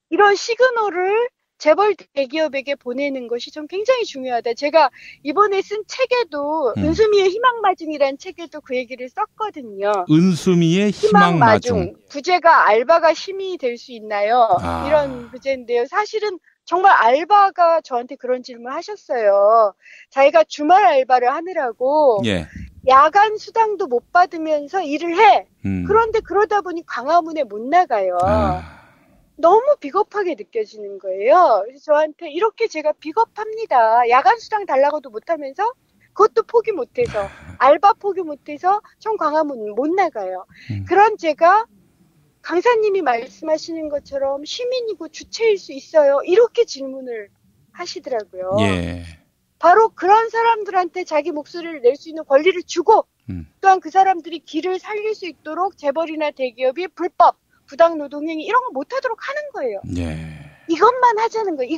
이런 시그널을 재벌 대기업에게 보내는 것이 전 굉장히 중요하다. 제가 이번에 쓴 책에도 은수미의 희망마중이라는 책에도 그 얘기를 썼거든요. 은수미의 희망마중. 부제가 알바가 힘이 될 수 있나요? 이런 부제인데요. 사실은 정말 알바가 저한테 그런 질문을 하셨어요. 자기가 주말 알바를 하느라고 예. 야간 수당도 못 받으면서 일을 해. 그런데 그러다 보니 광화문에 못 나가요. 너무 비겁하게 느껴지는 거예요. 그래서 저한테 이렇게 제가 비겁합니다. 야간 수당 달라고도 못하면서 그것도 포기 못해서 알바 포기 못해서 전 광화문 못 나가요. 그런 제가 강사님이 말씀하시는 것처럼 시민이고 주체일 수 있어요. 이렇게 질문을 하시더라고요. 예. 바로 그런 사람들한테 자기 목소리를 낼 수 있는 권리를 주고 또한 그 사람들이 길을 살릴 수 있도록 재벌이나 대기업이 불법 부당 노동행위 이런 거 못하도록 하는 거예요. 예. 이것만 하자는 거예요.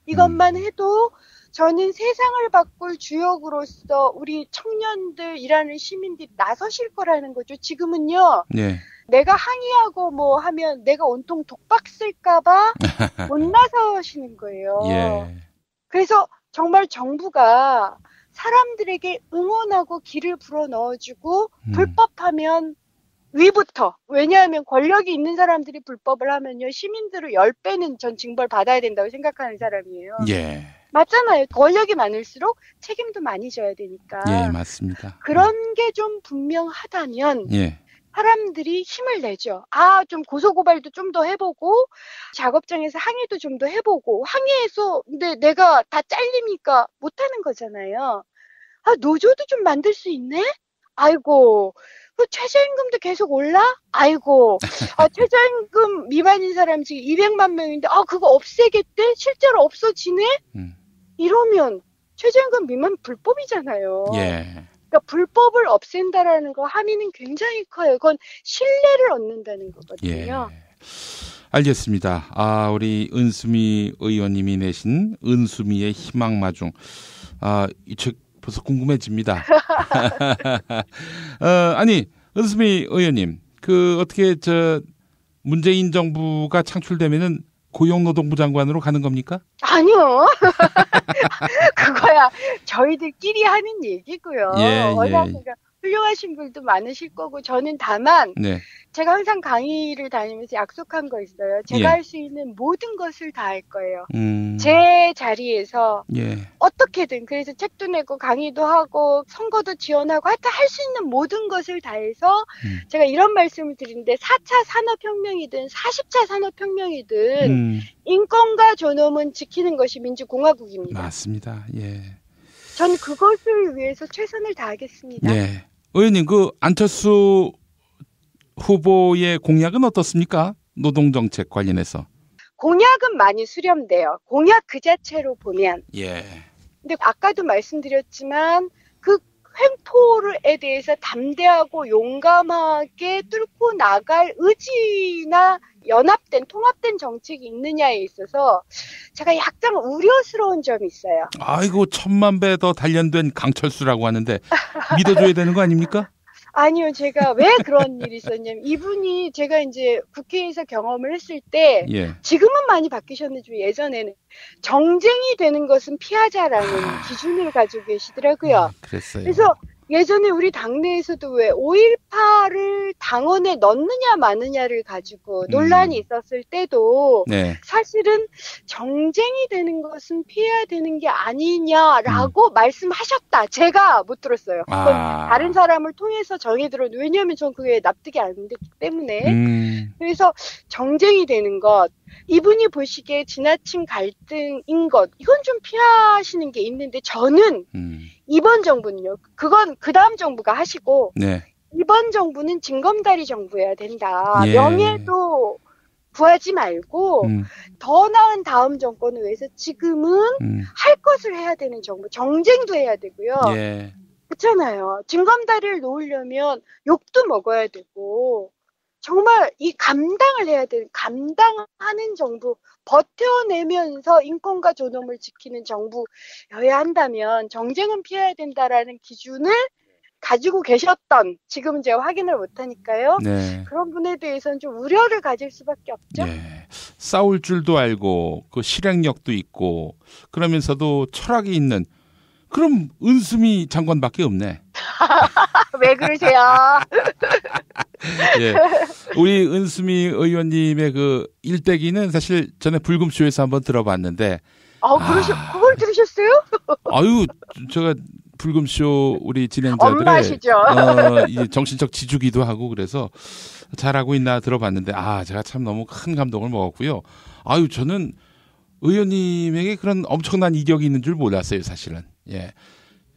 이것만 해도 저는 세상을 바꿀 주역으로서 우리 청년들 일하는 시민들이 나서실 거라는 거죠. 지금은요. 예. 내가 항의하고 뭐 하면 내가 온통 독박 쓸까봐 못 나서시는 거예요. 예. 그래서 정말 정부가 사람들에게 응원하고 길을 불어 넣어주고 불법하면 위부터. 왜냐하면 권력이 있는 사람들이 불법을 하면요. 시민들을 10배는 전 징벌 받아야 된다고 생각하는 사람이에요. 예. 맞잖아요. 권력이 많을수록 책임도 많이 져야 되니까. 예, 맞습니다. 그런 게 좀 분명하다면 예. 사람들이 힘을 내죠. 좀 고소고발도 좀 더 해보고 작업장에서 항의도 좀 더 해보고 항의해서 근데 내가 다 잘리니까 못하는 거잖아요. 노조도 좀 만들 수 있네? 아이고 최저임금도 계속 올라? 아이고 최저임금 미만인 사람 지금 200만 명인데 그거 없애겠대? 실제로 없어지네? 이러면 최저임금 미만 불법이잖아요. 예. 그러니까 불법을 없앤다라는 거 함의는 굉장히 커요. 그건 신뢰를 얻는다는 거거든요. 예. 알겠습니다. 우리 은수미 의원님이 내신 은수미의 희망마중. 이 책 벌써 궁금해집니다. 아니, 은수미 의원님, 어떻게 문재인 정부가 창출되면은 고용노동부 장관으로 가는 겁니까? 아니요. 그거야 저희들끼리 하는 얘기고요. 워낙 훌륭하신 분도 많으실 거고 저는 다만 제가 항상 강의를 다니면서 약속한 거 있어요. 제가 할 수 있는 모든 것을 다 할 거예요. 제 자리에서 어떻게든 그래서 책도 내고 강의도 하고 선거도 지원하고 하여튼 할 수 있는 모든 것을 다 해서 제가 이런 말씀을 드리는데 4차 산업혁명이든 40차 산업혁명이든 인권과 존엄은 지키는 것이 민주공화국입니다. 맞습니다. 예. 전 그것을 위해서 최선을 다하겠습니다. 네. 의원님, 안철수 후보의 공약은 어떻습니까? 노동정책 관련해서. 공약은 많이 수렴돼요. 공약 그 자체로 보면. 예. 근데 아까도 말씀드렸지만 그 횡포에 대해서 담대하고 용감하게 뚫고 나갈 의지나 연합된 통합된 정책이 있느냐에 있어서 제가 약간 우려스러운 점이 있어요. 아이고 1000만 배 더 단련된 강철수라고 하는데 믿어줘야 되는 거 아닙니까? 아니요, 제가 왜 그런 일이 있었냐면 이분이 제가 이제 국회에서 경험을 했을 때 지금은 많이 바뀌셨는지 예전에는 정쟁이 되는 것은 피하자라는 기준을 가지고 계시더라고요. 그랬어요. 그래서 예전에 우리 당내에서도 왜 5.18을 당원에 넣느냐 마느냐를 가지고 논란이 있었을 때도 사실은 정쟁이 되는 것은 피해야 되는 게 아니냐라고 말씀하셨다. 제가 못 들었어요. 그건 다른 사람을 통해서 정이 들었는데 왜냐하면 전 그게 납득이 안 됐기 때문에 그래서 정쟁이 되는 것 이분이 보시기에 지나친 갈등인 것 이건 좀 피하시는 게 있는데 저는 이번 정부는요. 그건 그 다음 정부가 하시고 이번 정부는 징검다리 정부여야 된다. 명예도 구하지 말고 더 나은 다음 정권을 위해서 지금은 할 것을 해야 되는 정부. 정쟁도 해야 되고요. 그렇잖아요. 징검다리를 놓으려면 욕도 먹어야 되고 정말 이 감당을 해야 되는 감당하는 정부 버텨내면서 인권과 존엄을 지키는 정부여야 한다면 정쟁은 피해야 된다라는 기준을 가지고 계셨던 지금은 제가 확인을 못하니까요. 그런 분에 대해서는 좀 우려를 가질 수밖에 없죠. 싸울 줄도 알고 그 실행력도 있고 그러면서도 철학이 있는 그럼 은수미 장관밖에 없네. 왜 그러세요? 예. 우리 은수미 의원님의 그 일대기는 사실 전에 불금쇼에서 한번 들어봤는데. 그걸 들으셨어요? 아유, 제가 불금쇼 우리 진행자들의 엄마시죠. 이 정신적 지주기도 하고 그래서 잘하고 있나 들어봤는데 제가 참 너무 큰 감동을 먹었고요. 저는 의원님에게 그런 엄청난 이력이 있는 줄 몰랐어요, 사실은. 예.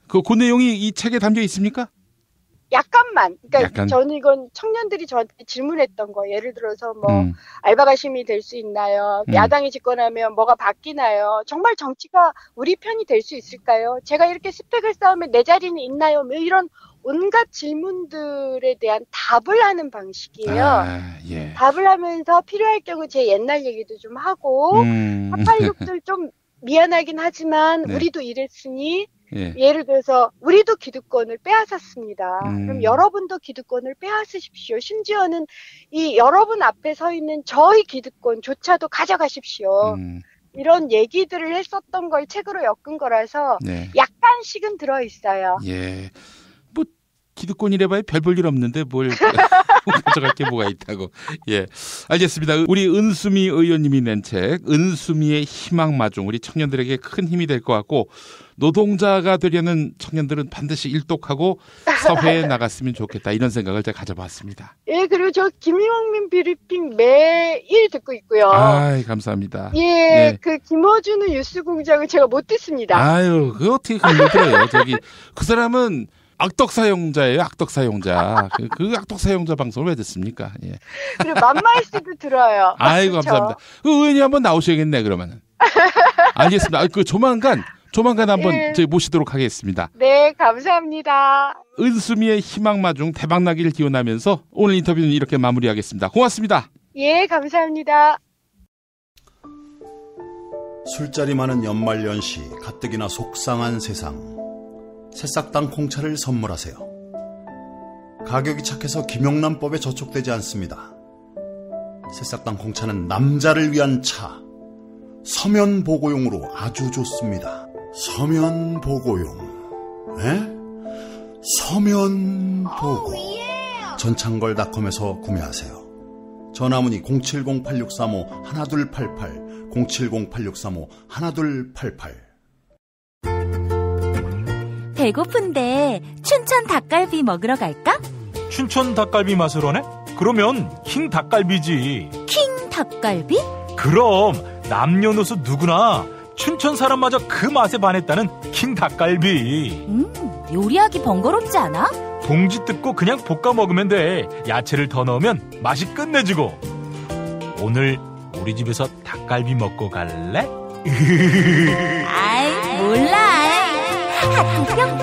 그 내용이 이 책에 담겨 있습니까? 약간만. 그러니까 저는 이건 청년들이 저한테 질문했던 거. 예를 들어서 알바가 심이 될 수 있나요? 야당이 집권하면 뭐가 바뀌나요? 정말 정치가 우리 편이 될 수 있을까요? 제가 이렇게 스펙을 쌓으면 내 자리는 있나요? 이런 온갖 질문들에 대한 답을 하는 방식이에요. 예. 답을 하면서 필요할 경우 제 옛날 얘기도 좀 하고 486들 좀 미안하긴 하지만 네. 우리도 이랬으니 예. 예를 들어서 우리도 기득권을 빼앗았습니다. 그럼 여러분도 기득권을 빼앗으십시오. 심지어는 이 여러분 앞에 서 있는 저희 기득권조차도 가져가십시오. 이런 얘기들을 했었던 걸 책으로 엮은 거라서 네. 약간씩은 들어있어요. 예. 뭐 기득권이래봐야 별 볼 일 없는데 뭘 가져갈 게 뭐가 있다고. 예, 알겠습니다. 우리 은수미 의원님이 낸 책 은수미의 희망마중 우리 청년들에게 큰 힘이 될 것 같고 노동자가 되려는 청년들은 반드시 일독하고 사회에 나갔으면 좋겠다 이런 생각을 제가 가져봤습니다. 예, 그리고 저 김용민 브리핑 매일 듣고 있고요. 감사합니다. 예, 그 김어준의 뉴스공장은 제가 못 듣습니다. 그거 어떻게 못 들어요? 그 사람은 악덕 사용자예요, 악덕 사용자. 그 악덕 사용자 방송을 왜 듣습니까? 예. 그리고 맘마이스도 들어요. 그렇죠? 감사합니다. 그 의원이 한번 나오셔야겠네, 그러면은. 알겠습니다. 조만간 한번 저희 모시도록 하겠습니다. 네, 감사합니다. 은수미의 희망마중 대박나기를 기원하면서 오늘 인터뷰는 이렇게 마무리하겠습니다. 고맙습니다. 예, 감사합니다. 술자리 많은 연말연시, 가뜩이나 속상한 세상. 새싹당 콩차를 선물하세요. 가격이 착해서 김영란법에 저촉되지 않습니다. 새싹당 콩차는 남자를 위한 차. 서면보고용으로 아주 좋습니다. 서면보고용. 서면보고. 전창걸닷컴에서 구매하세요. 전화문의 070-8635-1288, 070-8635-1288. 배고픈데 춘천 닭갈비 먹으러 갈까? 춘천 닭갈비 맛을 원해? 그러면 킹 닭갈비지. 킹 닭갈비? 그럼 남녀노소 누구나 춘천 사람마저 그 맛에 반했다는 킹 닭갈비. 요리하기 번거롭지 않아? 봉지 뜯고 그냥 볶아 먹으면 돼. 야채를 더 넣으면 맛이 끝내주고. 오늘 우리 집에서 닭갈비 먹고 갈래? 아이 몰라. 하트 뿅뿅.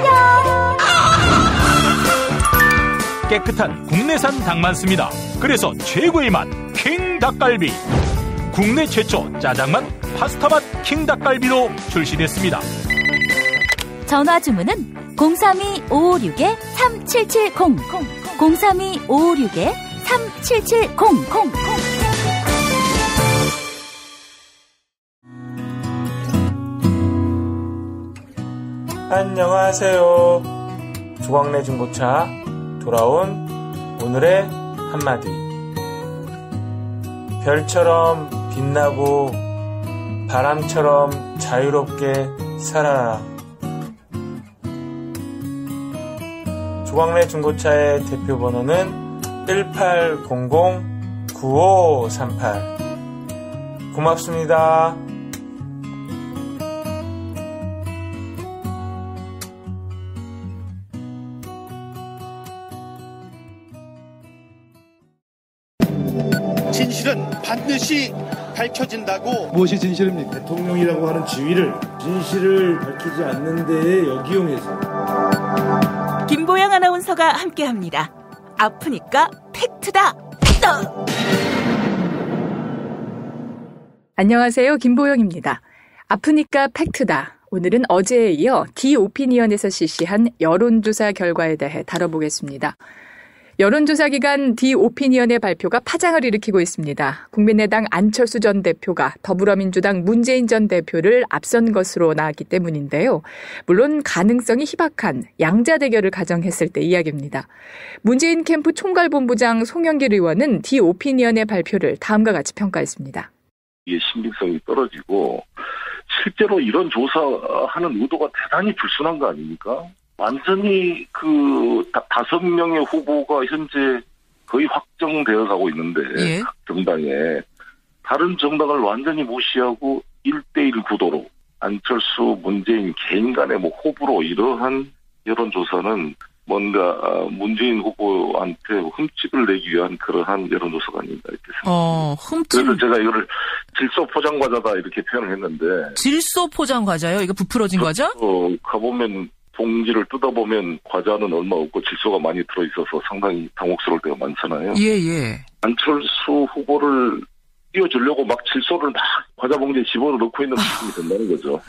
깨끗한 국내산 닭만 씁니다. 그래서 최고의 맛 킹 닭갈비. 국내 최초 짜장맛 파스타맛 킹 닭갈비로 출시됐습니다. 전화 주문은 032-556-3770 032-556-3770. 안녕하세요. 조광래 중고차 돌아온 오늘의 한마디. 별처럼 빛나고 바람처럼 자유롭게 살아라. 조광래 중고차의 대표 번호는 1800-9538. 고맙습니다. 진실은 반드시 밝혀진다고. 무엇이 진실입니까? 대통령이라고 하는 지위를 진실을 밝히지 않는 데에 역이용해서. 김보영 아나운서가 함께합니다. 아프니까 팩트다. 안녕하세요. 김보영입니다. 아프니까 팩트다. 오늘은 어제에 이어 디오피니언에서 실시한 여론조사 결과에 대해 다뤄보겠습니다. 여론조사 기관 디오피니언의 발표가 파장을 일으키고 있습니다. 국민의당 안철수 전 대표가 더불어민주당 문재인 전 대표를 앞선 것으로 나왔기 때문인데요. 물론 가능성이 희박한 양자 대결을 가정했을 때 이야기입니다. 문재인 캠프 총괄본부장 송영길 의원은 디오피니언의 발표를 다음과 같이 평가했습니다. 이게 신빙성이 떨어지고 실제로 이런 조사하는 의도가 대단히 불순한 거 아닙니까? 완전히 그 5명의 후보가 현재 거의 확정되어 가고 있는데 각 정당에 다른 정당을 완전히 무시하고 1대1 구도로 안철수, 문재인 개인 간의 호불호 이러한 여론조사는 뭔가 문재인 후보한테 흠집을 내기 위한 그러한 여론조사가 아닌가 이렇게 생각합니다. 그래서 제가 이거를 질소 포장과자다 이렇게 표현을 했는데. 질소 포장과자요? 이거 부풀어진 과자? 가보면 봉지를 뜯어보면 과자는 얼마 없고 질소가 많이 들어있어서 상당히 당혹스러울 때가 많잖아요. 예. 안철수 후보를 띄워주려고 막 질소를 막 과자 봉지에 집어넣고 있는 느낌이 든다는 거죠.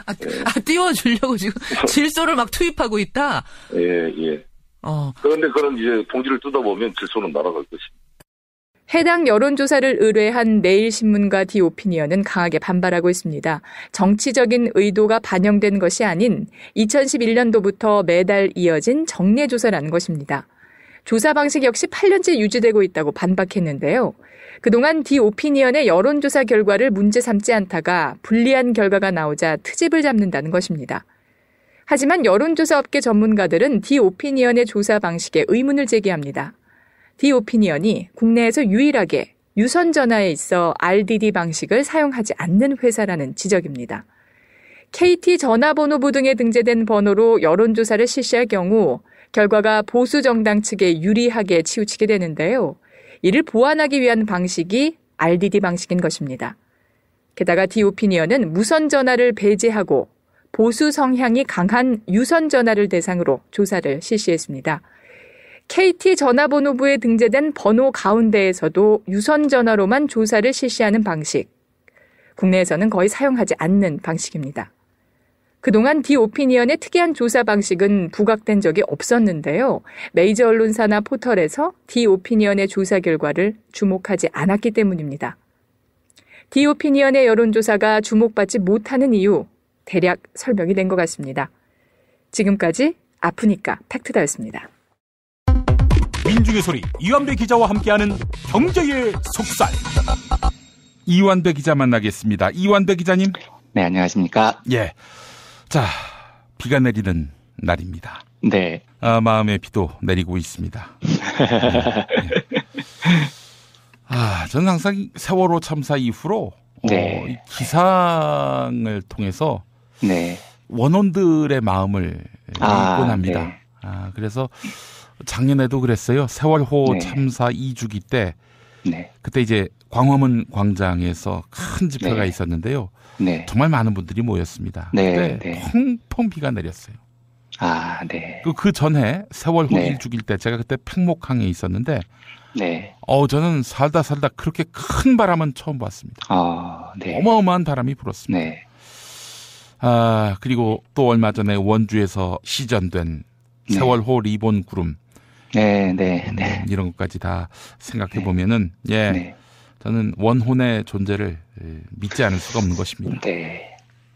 띄워주려고 지금 질소를 막 투입하고 있다? 예. 그런데 그런 이제 봉지를 뜯어보면 질소는 날아갈 것입니다. 해당 여론조사를 의뢰한 내일신문과 디오피니언은 강하게 반발하고 있습니다. 정치적인 의도가 반영된 것이 아닌 2011년도부터 매달 이어진 정례조사라는 것입니다. 조사 방식 역시 8년째 유지되고 있다고 반박했는데요. 그동안 디오피니언의 여론조사 결과를 문제 삼지 않다가 불리한 결과가 나오자 트집을 잡는다는 것입니다. 하지만 여론조사 업계 전문가들은 디오피니언의 조사 방식에 의문을 제기합니다. 디오피니언이 국내에서 유일하게 유선 전화에 있어 RDD 방식을 사용하지 않는 회사라는 지적입니다. KT 전화번호부 등에 등재된 번호로 여론조사를 실시할 경우 결과가 보수 정당 측에 유리하게 치우치게 되는데요. 이를 보완하기 위한 방식이 RDD 방식인 것입니다. 게다가 디오피니언은 무선 전화를 배제하고 보수 성향이 강한 유선 전화를 대상으로 조사를 실시했습니다. KT 전화번호부에 등재된 번호 가운데에서도 유선 전화로만 조사를 실시하는 방식. 국내에서는 거의 사용하지 않는 방식입니다. 그동안 디오피니언의 특이한 조사 방식은 부각된 적이 없었는데요. 메이저 언론사나 포털에서 디오피니언의 조사 결과를 주목하지 않았기 때문입니다. 디오피니언의 여론조사가 주목받지 못하는 이유, 대략 설명이 된 것 같습니다. 지금까지 아프니까 팩트다였습니다. 민중의 소리 이완배 기자와 함께하는 경제의 속살. 이완배 기자 만나겠습니다. 이완배 기자님. 네, 안녕하십니까. 예. 자, 비가 내리는 날입니다. 네. 마음의 비도 내리고 있습니다. 저는 항상 세월호 참사 이후로 이 기상을 통해서 원혼들의 마음을 읽곤 합니다. 네. 그래서 작년에도 그랬어요. 세월호 참사 2주기 때 그때 이제 광화문 광장에서 큰 집회가 있었는데요. 정말 많은 분들이 모였습니다. 그때 펑펑 비가 내렸어요. 그 전에 세월호 1주기일 때 제가 그때 팽목항에 있었는데 저는 살다 그렇게 큰 바람은 처음 봤습니다. 어마어마한 바람이 불었습니다. 그리고 또 얼마 전에 원주에서 시전된 세월호 리본 구름 이런 것까지 다 생각해 보면은 저는 원혼의 존재를 믿지 않을 수가 없는 것입니다.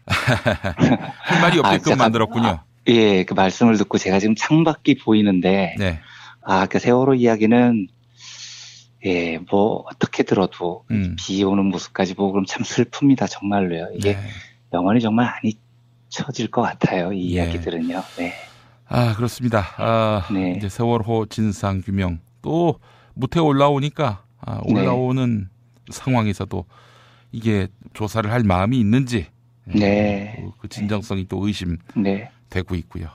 할 말이 없게끔 만들었군요. 그 말씀을 듣고 제가 지금 창밖이 보이는데 그 세월호 이야기는 뭐 어떻게 들어도 비 오는 모습까지 보고 그럼 참 슬픕니다. 정말로요. 이게 영원히 정말 안 잊혀질 것 같아요. 이 이야기들은요. 그렇습니다. 이제 세월호 진상 규명 또 무태 올라오니까 올라오는 상황에서도 이게 조사를 할 마음이 있는지 그 진정성이 또 의심되고 있고요.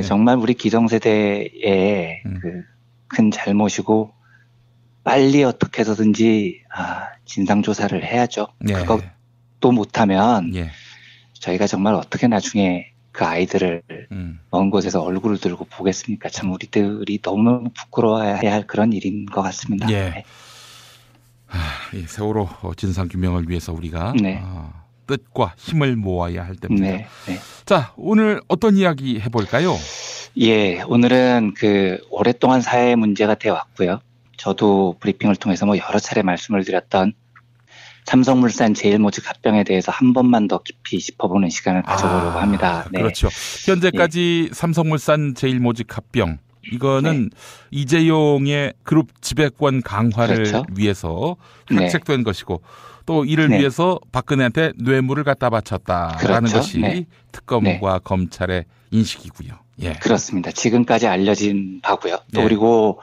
정말 우리 기성세대의 그 큰 잘못이고 빨리 어떻게 해서든지 진상조사를 해야죠. 그것도 못하면 저희가 정말 어떻게 나중에 그 아이들을 먼 곳에서 얼굴을 들고 보겠습니까? 참 우리들이 너무 부끄러워해야 할 그런 일인 것 같습니다. 세월호 진상규명을 위해서 우리가 뜻과 힘을 모아야 할 때입니다. 자, 오늘 어떤 이야기 해볼까요? 오늘은 그 오랫동안 사회 문제가 되어 왔고요. 저도 브리핑을 통해서 뭐 여러 차례 말씀을 드렸던 삼성물산 제일모직 합병에 대해서 한 번만 더 깊이 짚어보는 시간을 가져보려고 합니다. 네. 그렇죠. 현재까지 삼성물산 제일모직 합병 이거는 이재용의 그룹 지배권 강화를 그렇죠. 위해서 획책된 것이고 또 이를 위해서 박근혜한테 뇌물을 갖다 바쳤다라는 것이 특검과 검찰의 인식이고요. 예. 그렇습니다. 지금까지 알려진 바고요. 또 그리고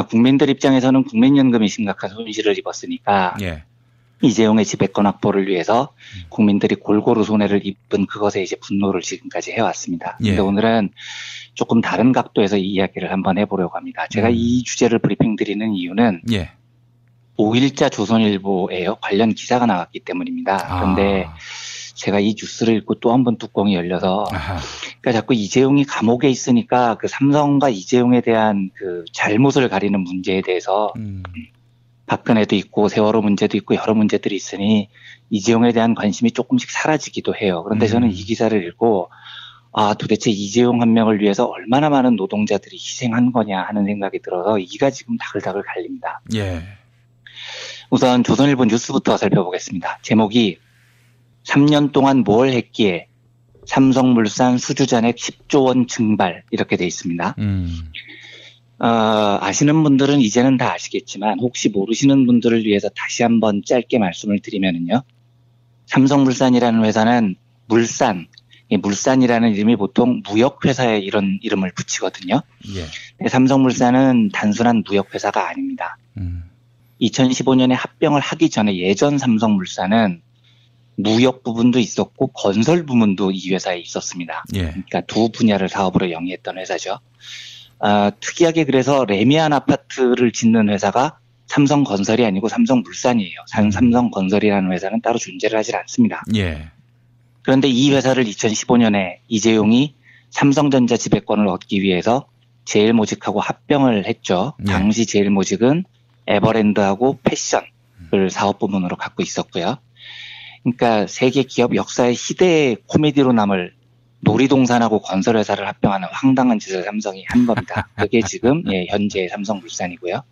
국민들 입장에서는 국민연금이 심각한 손실을 입었으니까 이재용의 지배권 확보를 위해서 국민들이 골고루 손해를 입은 그것에 이제 분노를 지금까지 해왔습니다. 그런데 오늘은 조금 다른 각도에서 이 이야기를 한번 해보려고 합니다. 제가 이 주제를 브리핑 드리는 이유는 5일자 조선일보에요. 관련 기사가 나왔기 때문입니다. 그런데 제가 이 뉴스를 읽고 또 한 번 뚜껑이 열려서 그러니까 자꾸 이재용이 감옥에 있으니까 그 삼성과 이재용에 대한 그 잘못을 가리는 문제에 대해서 박근혜도 있고 세월호 문제도 있고 여러 문제들이 있으니 이재용에 대한 관심이 조금씩 사라지기도 해요. 그런데 저는 이 기사를 읽고 도대체 이재용 한 명을 위해서 얼마나 많은 노동자들이 희생한 거냐 하는 생각이 들어서 이가 지금 다글다글 갈립니다. 우선 조선일보 뉴스부터 살펴보겠습니다. 제목이 3년 동안 뭘 했기에 삼성물산 수주잔액 10조 원 증발 이렇게 돼 있습니다. 아시는 분들은 이제는 다 아시겠지만 혹시 모르시는 분들을 위해서 다시 한번 짧게 말씀을 드리면은요. 삼성물산이라는 회사는 물산이라는 이름이 보통 무역회사에 이런 이름을 붙이거든요. 근데 삼성물산은 단순한 무역회사가 아닙니다. 2015년에 합병을 하기 전에 예전 삼성물산은 무역 부분도 있었고 건설 부문도 이 회사에 있었습니다. 그러니까 두 분야를 사업으로 영위했던 회사죠. 특이하게 그래서 레미안 아파트를 짓는 회사가 삼성건설이 아니고 삼성물산이에요. 삼성건설이라는 회사는 따로 존재를 하지 않습니다. 그런데 이 회사를 2015년에 이재용이 삼성전자 지배권을 얻기 위해서 제일모직하고 합병을 했죠. 당시 제일모직은 에버랜드하고 패션을 사업 부문으로 갖고 있었고요. 그러니까 세계 기업 역사의 희대의 코미디로 남을 놀이동산하고 건설회사를 합병하는 황당한 짓을 삼성이 한 겁니다. 그게 지금 현재 삼성물산이고요.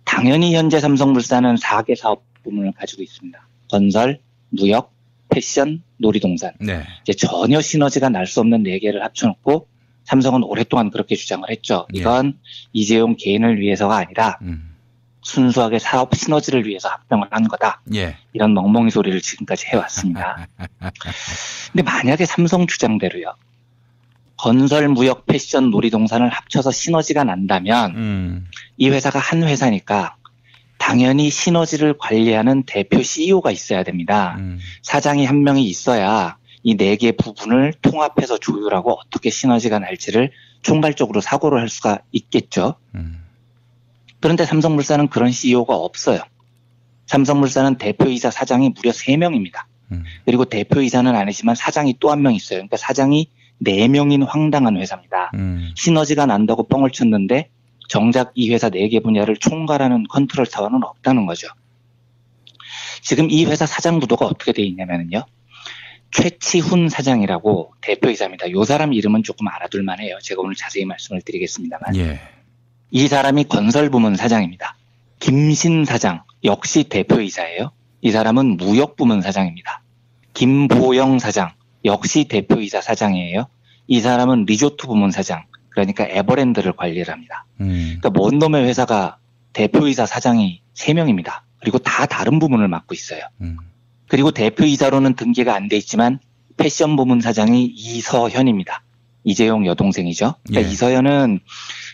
당연히 현재 삼성물산은 4개 사업 부문을 가지고 있습니다. 건설, 무역, 패션, 놀이동산. 이제 전혀 시너지가 날 수 없는 4개를 합쳐놓고 삼성은 오랫동안 그렇게 주장을 했죠. 이건 이재용 개인을 위해서가 아니라 순수하게 사업 시너지를 위해서 합병을 한 거다. 이런 멍멍이 소리를 지금까지 해왔습니다. 근데 만약에 삼성 주장대로요. 건설, 무역, 패션, 놀이동산을 합쳐서 시너지가 난다면 이 회사가 한 회사니까 당연히 시너지를 관리하는 대표 CEO가 있어야 됩니다. 사장이 한 명이 있어야 이 4개 부분을 통합해서 조율하고 어떻게 시너지가 날지를 총괄적으로 사고를 할 수가 있겠죠. 그런데 삼성물산은 그런 CEO가 없어요. 삼성물산은 대표이사 사장이 무려 3명입니다. 그리고 대표이사는 아니지만 사장이 또 한 명 있어요. 그러니까 사장이 4명인 황당한 회사입니다. 시너지가 난다고 뻥을 쳤는데 정작 이 회사 4개 분야를 총괄하는 컨트롤 타워는 없다는 거죠. 지금 이 회사 사장 구도가 어떻게 돼 있냐면요. 최치훈 사장이라고 대표이사입니다. 이 사람 이름은 조금 알아둘 만해요. 제가 오늘 자세히 말씀을 드리겠습니다만. 이 사람이 건설부문 사장입니다. 김신 사장 역시 대표이사예요. 이 사람은 무역부문 사장입니다. 김보영 사장 역시 대표이사 사장이에요. 이 사람은 리조트 부문 사장, 그러니까 에버랜드를 관리를 합니다. 그러니까 뭔 놈의 회사가 대표이사 사장이 3명입니다. 그리고 다 다른 부문을 맡고 있어요. 그리고 대표이사로는 등기가 안 돼 있지만 패션 부문 사장이 이서현입니다. 이재용 여동생이죠. 그러니까 이서현은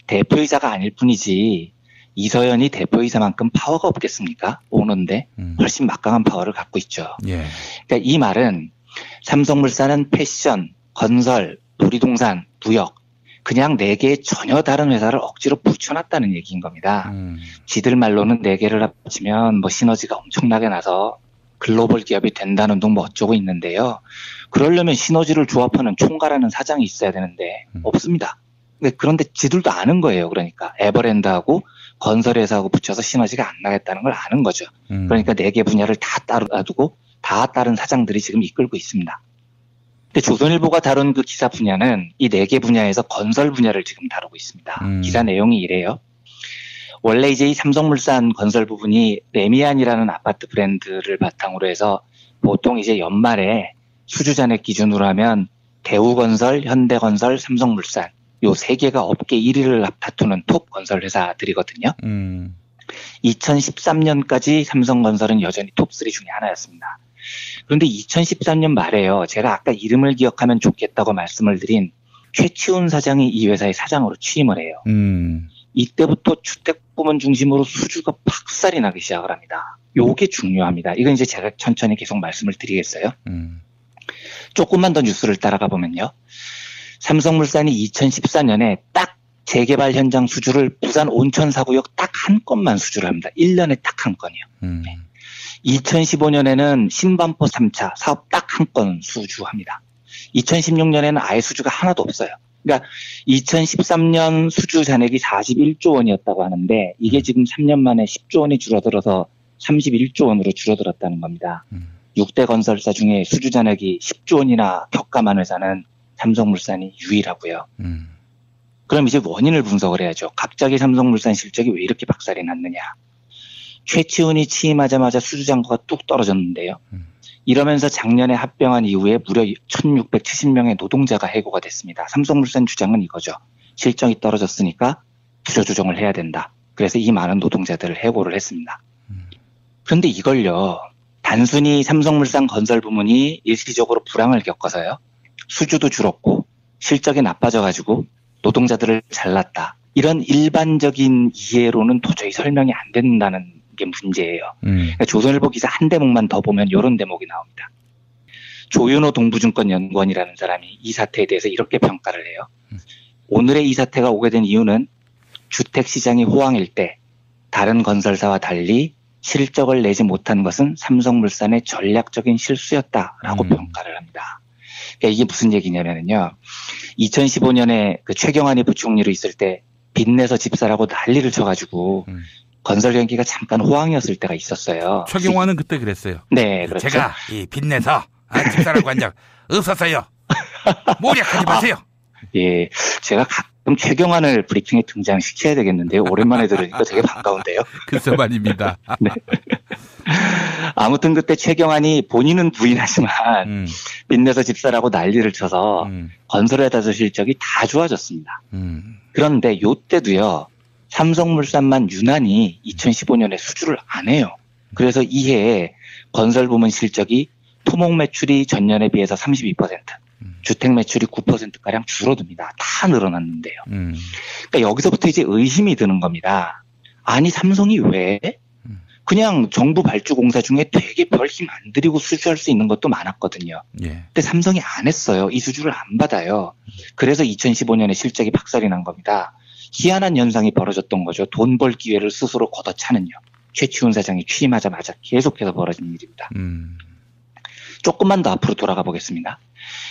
대표이사가 아닐 뿐이지 이서현이 대표이사만큼 파워가 없겠습니까? 오는데 훨씬 막강한 파워를 갖고 있죠. 그러니까 이 말은 삼성물산은 패션, 건설, 놀이동산, 무역 그냥 4개의 전혀 다른 회사를 억지로 붙여놨다는 얘기인 겁니다. 지들 말로는 4개를 합치면 뭐 시너지가 엄청나게 나서 글로벌 기업이 된다는 둥 뭐 어쩌고 있는데요. 그러려면 시너지를 조합하는 총괄하는 사장이 있어야 되는데 없습니다. 그런데 지들도 아는 거예요. 그러니까 에버랜드하고 건설회사하고 붙여서 시너지가 안 나겠다는 걸 아는 거죠. 그러니까 4개 분야를 다 따로 놔두고 다 다른 사장들이 지금 이끌고 있습니다. 근데 조선일보가 다룬 그 기사 분야는 이 4개 분야에서 건설 분야를 지금 다루고 있습니다. 기사 내용이 이래요. 원래 이제 이 삼성물산 건설 부분이 레미안이라는 아파트 브랜드를 바탕으로 해서 보통 이제 연말에 수주잔액 기준으로 하면 대우건설, 현대건설, 삼성물산 요 세 개가 업계 1위를 다투는 톱 건설 회사들이거든요. 2013년까지 삼성건설은 여전히 톱3 중에 하나였습니다. 그런데 2013년 말에요. 제가 아까 이름을 기억하면 좋겠다고 말씀을 드린 최치훈 사장이 이 회사의 사장으로 취임을 해요. 이때부터 주택부문 중심으로 수주가 박살이 나기 시작을 합니다. 요게 중요합니다. 이건 이제 제가 천천히 계속 말씀을 드리겠어요. 조금만 더 뉴스를 따라가 보면요. 삼성물산이 2014년에 딱 재개발 현장 수주를 부산 온천 사구역 딱 한 건만 수주를 합니다. 1년에 딱 한 건이요. 2015년에는 신반포 3차 사업 딱 한 건 수주합니다. 2016년에는 아예 수주가 하나도 없어요. 그러니까 2013년 수주 잔액이 41조 원이었다고 하는데 이게 지금 3년 만에 10조 원이 줄어들어서 31조 원으로 줄어들었다는 겁니다. 6대 건설사 중에 수주 잔액이 10조 원이나 격감한 회사는 삼성물산이 유일하고요. 그럼 이제 원인을 분석을 해야죠. 갑자기 삼성물산 실적이 왜 이렇게 박살이 났느냐. 최치훈이 취임하자마자 수주 잔고가 뚝 떨어졌는데요. 이러면서 작년에 합병한 이후에 무려 1670명의 노동자가 해고가 됐습니다. 삼성물산 주장은 이거죠. 실적이 떨어졌으니까 구조조정을 해야 된다. 그래서 이 많은 노동자들을 해고를 했습니다. 그런데 이걸요. 단순히 삼성물산 건설 부문이 일시적으로 불황을 겪어서요. 수주도 줄었고 실적이 나빠져가지고 노동자들을 잘랐다. 이런 일반적인 이해로는 도저히 설명이 안 된다는 게 문제예요. 그러니까 조선일보 기사 한 대목만 더 보면 이런 대목이 나옵니다. 조윤호 동부증권연구원이라는 사람이 이 사태에 대해서 이렇게 평가를 해요. 오늘의 이 사태가 오게 된 이유는 주택시장이 호황일 때 다른 건설사와 달리 실적을 내지 못한 것은 삼성물산의 전략적인 실수였다라고 평가를 합니다. 그러니까 이게 무슨 얘기냐면요. 2015년에 그 최경환이 부총리로 있을 때 빚내서 집사라고 난리를 쳐가지고 건설 경기가 잠깐 호황이었을 때가 있었어요. 최경환은 그때 그랬어요. 네, 그렇죠. 제가 이 빚내서 집사라고 한 적 없었어요. 모략하지 마세요. 예, 제가 가끔 최경환을 브리핑에 등장시켜야 되겠는데요. 오랜만에 들으니까 되게 반가운데요. 글쎄 말입니다. 네. 아무튼 그때 최경환이 본인은 부인하지만 빚내서 집사라고 난리를 쳐서 건설회사 실적이 다 좋아졌습니다. 그런데 요때도요. 삼성물산만 유난히 2015년에 수주를 안 해요. 그래서 이 해에 건설 부문 실적이 토목 매출이 전년에 비해서 32%, 주택 매출이 9%가량 줄어듭니다. 다 늘어났는데요. 그러니까 여기서부터 이제 의심이 드는 겁니다. 아니 삼성이 왜? 그냥 정부 발주공사 중에 되게 별 힘 안 들이고 수주할 수 있는 것도 많았거든요. 예. 근데 삼성이 안 했어요. 이 수주를 안 받아요. 그래서 2015년에 실적이 박살이 난 겁니다. 희한한 현상이 벌어졌던 거죠. 돈 벌 기회를 스스로 걷어차는요. 최치훈 사장이 취임하자마자 계속해서 벌어진 일입니다. 조금만 더 앞으로 돌아가 보겠습니다.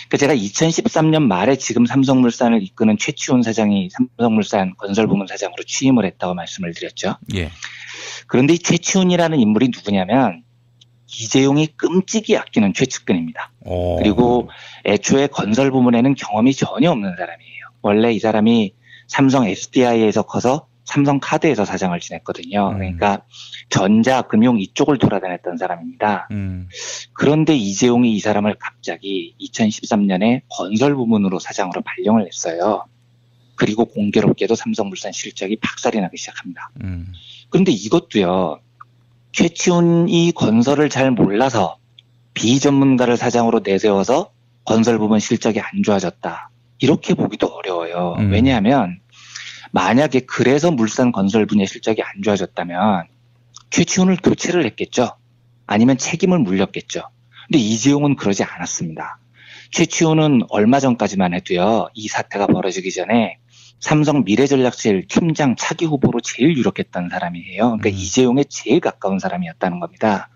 그러니까 제가 2013년 말에 지금 삼성물산을 이끄는 최치훈 사장이 삼성물산 건설부문 사장으로 취임을 했다고 말씀을 드렸죠. 예. 그런데 이 최치훈이라는 인물이 누구냐면 이재용이 끔찍이 아끼는 최측근입니다. 그리고 애초에 건설 부문에는 경험이 전혀 없는 사람이에요. 원래 이 사람이 삼성 SDI에서 커서 삼성카드에서 사장을 지냈거든요. 그러니까 전자, 금융 이쪽을 돌아다녔던 사람입니다. 그런데 이재용이 이 사람을 갑자기 2013년에 건설 부문으로 사장으로 발령을 했어요. 그리고 공교롭게도 삼성물산 실적이 박살이 나기 시작합니다. 그런데 이것도요. 최치훈이 건설을 잘 몰라서 비전문가를 사장으로 내세워서 건설 부문 실적이 안 좋아졌다. 이렇게 보기도 어려워요. 왜냐하면 만약에 그래서 물산 건설 분야 실적이 안 좋아졌다면 최치훈을 교체를 했겠죠. 아니면 책임을 물렸겠죠. 근데 이재용은 그러지 않았습니다. 최치훈은 얼마 전까지만 해도요. 이 사태가 벌어지기 전에 삼성 미래전략실 팀장 차기 후보로 제일 유력했던 사람이에요. 그러니까 이재용에 제일 가까운 사람이었다는 겁니다.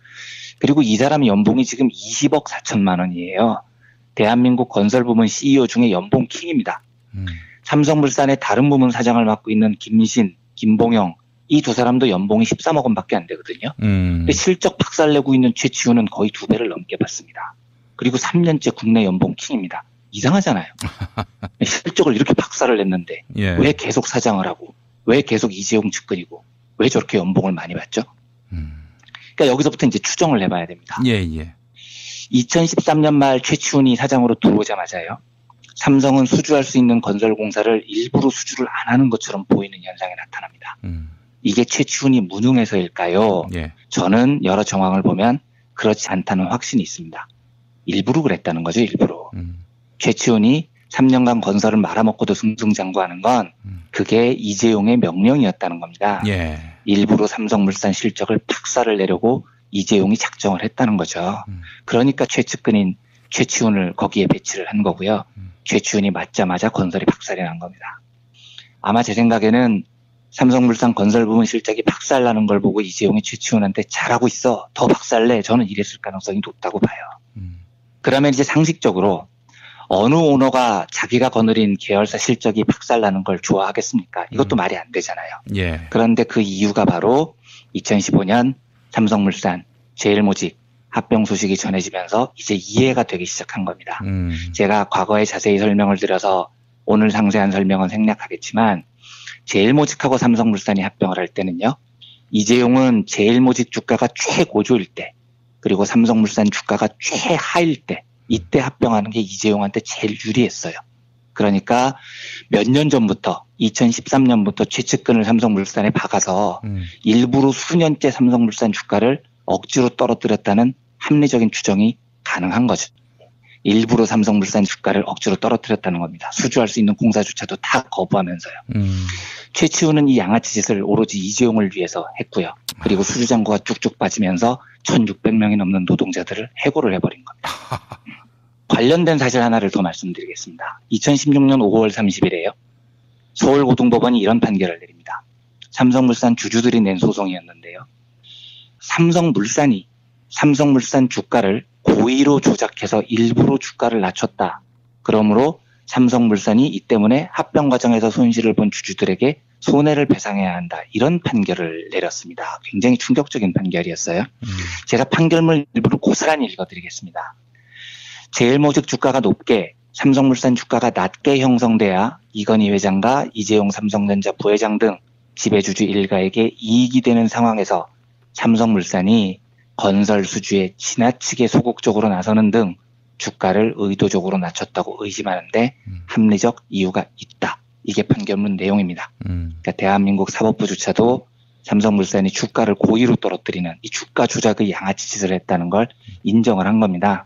그리고 이 사람 연봉이 지금 20억 4천만 원이에요. 대한민국 건설부문 CEO 중에 연봉 킹입니다. 삼성물산의 다른 부문 사장을 맡고 있는 김신, 김봉영 이 두 사람도 연봉이 13억 원밖에 안 되거든요. 근데 실적 박살내고 있는 최치훈은 거의 2배를 넘게 받습니다. 그리고 3년째 국내 연봉 킹입니다. 이상하잖아요. 실적을 이렇게 박살을 냈는데 왜 계속 사장을 하고 왜 계속 이재용 측근이고 왜 저렇게 연봉을 많이 받죠? 그러니까 여기서부터 이제 추정을 해봐야 됩니다. 예, 예. 2013년 말 최치훈이 사장으로 들어오자마자요. 삼성은 수주할 수 있는 건설공사를 일부러 수주를 안 하는 것처럼 보이는 현상이 나타납니다. 이게 최치훈이 무능해서일까요? 예. 저는 여러 정황을 보면 그렇지 않다는 확신이 있습니다. 일부러 그랬다는 거죠, 일부러. 최치훈이 3년간 건설을 말아먹고도 승승장구하는 건 그게 이재용의 명령이었다는 겁니다. 예. 일부러 삼성물산 실적을 박살을 내려고 이재용이 작정을 했다는 거죠. 그러니까 최측근인 최치훈을 거기에 배치를 한 거고요. 최치훈이 맞자마자 건설이 박살이 난 겁니다. 아마 제 생각에는 삼성물산 건설 부문 실적이 박살나는 걸 보고 이재용이 최치훈한테 잘하고 있어, 더 박살내, 저는 이랬을 가능성이 높다고 봐요. 그러면 이제 상식적으로 어느 오너가 자기가 거느린 계열사 실적이 박살나는 걸 좋아하겠습니까? 이것도 말이 안 되잖아요. 예. 그런데 그 이유가 바로 2015년 삼성물산 제일모직 합병 소식이 전해지면서 이제 이해가 되기 시작한 겁니다. 제가 과거에 자세히 설명을 드려서 오늘 상세한 설명은 생략하겠지만 제일모직하고 삼성물산이 합병을 할 때는요. 이재용은 제일모직 주가가 최고조일 때 그리고 삼성물산 주가가 최하일 때 이때 합병하는 게 이재용한테 제일 유리했어요. 그러니까 몇 년 전부터 2013년부터 최측근을 삼성물산에 박아서 일부러 수년째 삼성물산 주가를 억지로 떨어뜨렸다는 합리적인 추정이 가능한 거죠. 일부러 삼성물산 주가를 억지로 떨어뜨렸다는 겁니다. 수주할 수 있는 공사조차도 다 거부하면서요. 최치훈은 이 양아치 짓을 오로지 이재용을 위해서 했고요. 그리고 수주잔고가 쭉쭉 빠지면서 1,600명이 넘는 노동자들을 해고를 해버린 겁니다. 관련된 사실 하나를 더 말씀드리겠습니다. 2016년 5월 30일에요. 서울고등법원이 이런 판결을 내립니다. 삼성물산 주주들이 낸 소송이었는데요. 삼성물산 주가를 고의로 조작해서 일부러 주가를 낮췄다. 그러므로 삼성물산이 이 때문에 합병 과정에서 손실을 본 주주들에게 손해를 배상해야 한다. 이런 판결을 내렸습니다. 굉장히 충격적인 판결이었어요. 제가 판결문 일부를 고스란히 읽어드리겠습니다. 제일모직 주가가 높게 삼성물산 주가가 낮게 형성돼야 이건희 회장과 이재용 삼성전자 부회장 등 지배주주 일가에게 이익이 되는 상황에서 삼성물산이 건설 수주에 지나치게 소극적으로 나서는 등 주가를 의도적으로 낮췄다고 의심하는데 합리적 이유가 있다. 이게 판결문 내용입니다. 그러니까 대한민국 사법부조차도 삼성물산이 주가를 고의로 떨어뜨리는 이 주가 조작의 양아치 짓을 했다는 걸 인정을 한 겁니다.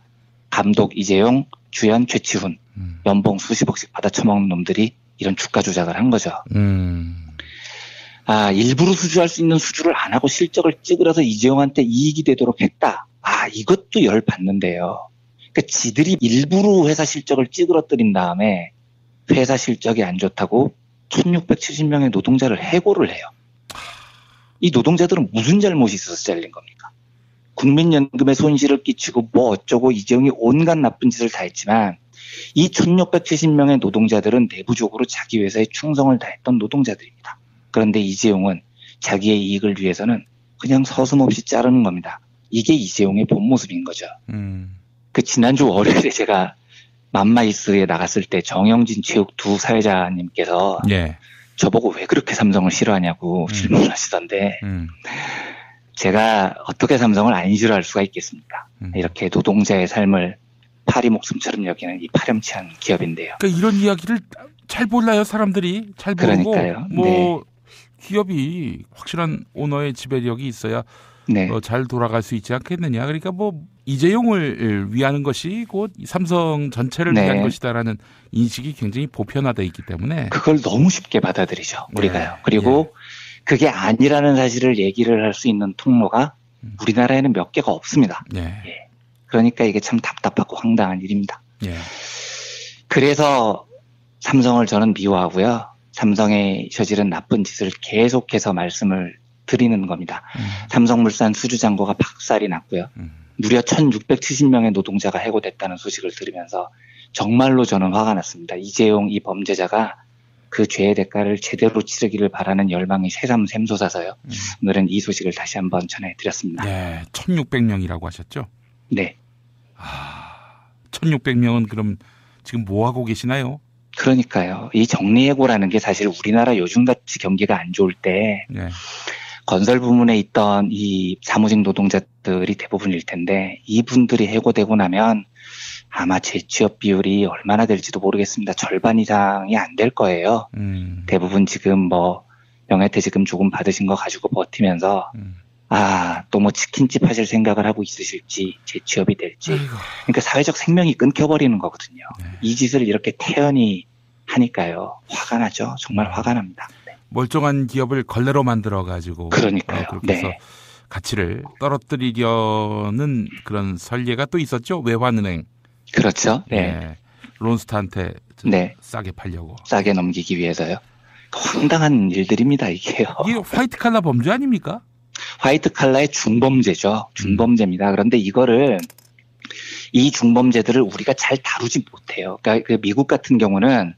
감독 이재용, 주연 최치훈, 연봉 수십억씩 받아 처먹는 놈들이 이런 주가 조작을 한 거죠. 일부러 수주할 수 있는 수주를 안 하고 실적을 찌그러서 이재용한테 이익이 되도록 했다. 이것도 열받는데요. 그러니까 지들이 일부러 회사 실적을 찌그러뜨린 다음에 회사 실적이 안 좋다고 1,670명의 노동자를 해고를 해요. 이 노동자들은 무슨 잘못이 있어서 잘린 겁니까? 국민연금에 손실을 끼치고 뭐 어쩌고 이재용이 온갖 나쁜 짓을 다 했지만 이 1,670명의 노동자들은 내부적으로 자기 회사에 충성을 다했던 노동자들입니다. 그런데 이재용은 자기의 이익을 위해서는 그냥 서슴없이 자르는 겁니다. 이게 이재용의 본 모습인 거죠. 그 지난주 월요일에 제가 맘마이스에 나갔을 때 정영진 체육 두 사회자님께서 예. 저보고 왜 그렇게 삼성을 싫어하냐고 질문하시던데 제가 어떻게 삼성을 안 싫어할 수가 있겠습니까? 이렇게 노동자의 삶을 파리 목숨처럼 여기는 이 파렴치한 기업인데요. 그러니까 이런 이야기를 잘 몰라요, 사람들이. 잘 모르고. 그러니까요. 네. 기업이 확실한 오너의 지배력이 있어야 네. 잘 돌아갈 수 있지 않겠느냐. 그러니까 이재용을 위하는 것이 곧 삼성 전체를 네. 위한 것이다라는 인식이 굉장히 보편화되어 있기 때문에 그걸 너무 쉽게 받아들이죠. 우리가요. 네. 그리고 그게 아니라는 사실을 얘기를 할 수 있는 통로가 우리나라에는 몇 개가 없습니다. 네. 예. 그러니까 이게 참 답답하고 황당한 일입니다. 예. 그래서 삼성을 저는 미워하고요. 삼성에 저지른 나쁜 짓을 계속해서 말씀을 드리는 겁니다. 삼성물산 수주잔고가 박살이 났고요. 무려 1,670명의 노동자가 해고됐다는 소식을 들으면서 정말로 저는 화가 났습니다. 이재용 이 범죄자가 그 죄의 대가를 제대로 치르기를 바라는 열망이 새삼 샘솟아서요. 오늘은 이 소식을 다시 한번 전해드렸습니다. 네, 1,600명이라고 하셨죠? 네. 1,600명은 그럼 지금 뭐 하고 계시나요? 그러니까요. 이 정리해고라는 게 사실 우리나라 요즘같이 경기가 안 좋을 때 네. 건설 부문에 있던 이 사무직 노동자들이 대부분일 텐데 이분들이 해고되고 나면 아마 재취업 비율이 얼마나 될지도 모르겠습니다. 절반 이상이 안 될 거예요. 대부분 지금 뭐 명예퇴직금 조금 받으신 거 가지고 버티면서 또 뭐 치킨집 하실 생각을 하고 있으실지 재취업이 될지. 그러니까 사회적 생명이 끊겨버리는 거거든요. 이 짓을 이렇게 태연히 하니까요. 화가 나죠. 정말 화가 납니다. 멀쩡한 기업을 걸레로 만들어가지고. 그러니까요. 그래서 가치를 떨어뜨리려는 그런 설례가 또 있었죠. 외환은행. 그렇죠. 론스타한테 싸게 팔려고. 싸게 넘기기 위해서요. 황당한 일들입니다, 이게요. 이게 화이트 칼라 범죄 아닙니까? 화이트 칼라의 중범죄죠. 중범죄입니다. 그런데 이 중범죄들을 우리가 잘 다루지 못해요. 그러니까 그 미국 같은 경우는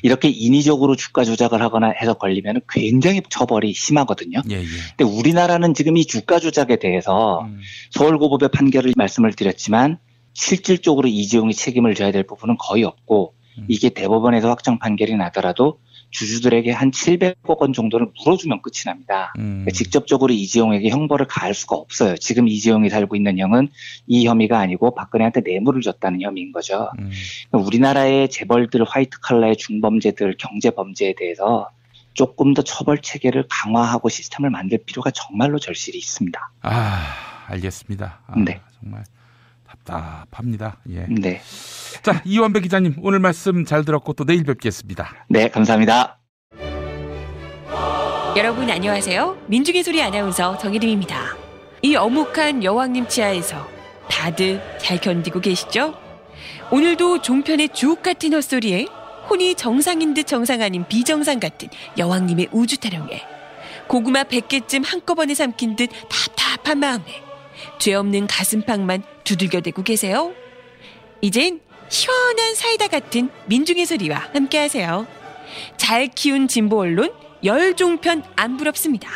이렇게 인위적으로 주가 조작을 하거나 해서 걸리면 굉장히 처벌이 심하거든요. 근데 우리나라는 지금 이 주가 조작에 대해서 서울고법의 판결을 말씀을 드렸지만 실질적으로 이재용이 책임을 져야 될 부분은 거의 없고 이게 대법원에서 확정 판결이 나더라도 주주들에게 한 700억 원 정도를 물어주면 끝이 납니다. 그러니까 직접적으로 이재용에게 형벌을 가할 수가 없어요. 지금 이재용이 살고 있는 형은 이 혐의가 아니고 박근혜한테 뇌물을 줬다는 혐의인 거죠. 그러니까 우리나라의 재벌들, 화이트 칼라의 중범죄들, 경제범죄에 대해서 조금 더 처벌 체계를 강화하고 시스템을 만들 필요가 정말로 절실히 있습니다. 알겠습니다. 정말 답답합니다. 네. 자, 이완배 기자님 오늘 말씀 잘 들었고 또 내일 뵙겠습니다. 네, 감사합니다. 여러분 안녕하세요. 민중의 소리 아나운서 정혜림입니다. 이 어묵한 여왕님 치아에서 다들 잘 견디고 계시죠? 오늘도 종편의 주옥 같은 헛소리에 혼이 정상인 듯 정상 아닌 비정상 같은 여왕님의 우주 타령에 고구마 100개쯤 한꺼번에 삼킨 듯 답답한 마음에 죄 없는 가슴팍만 두들겨대고 계세요. 이젠 시원한 사이다 같은 민중의 소리와 함께하세요. 잘 키운 진보 언론 열종편 안 부럽습니다.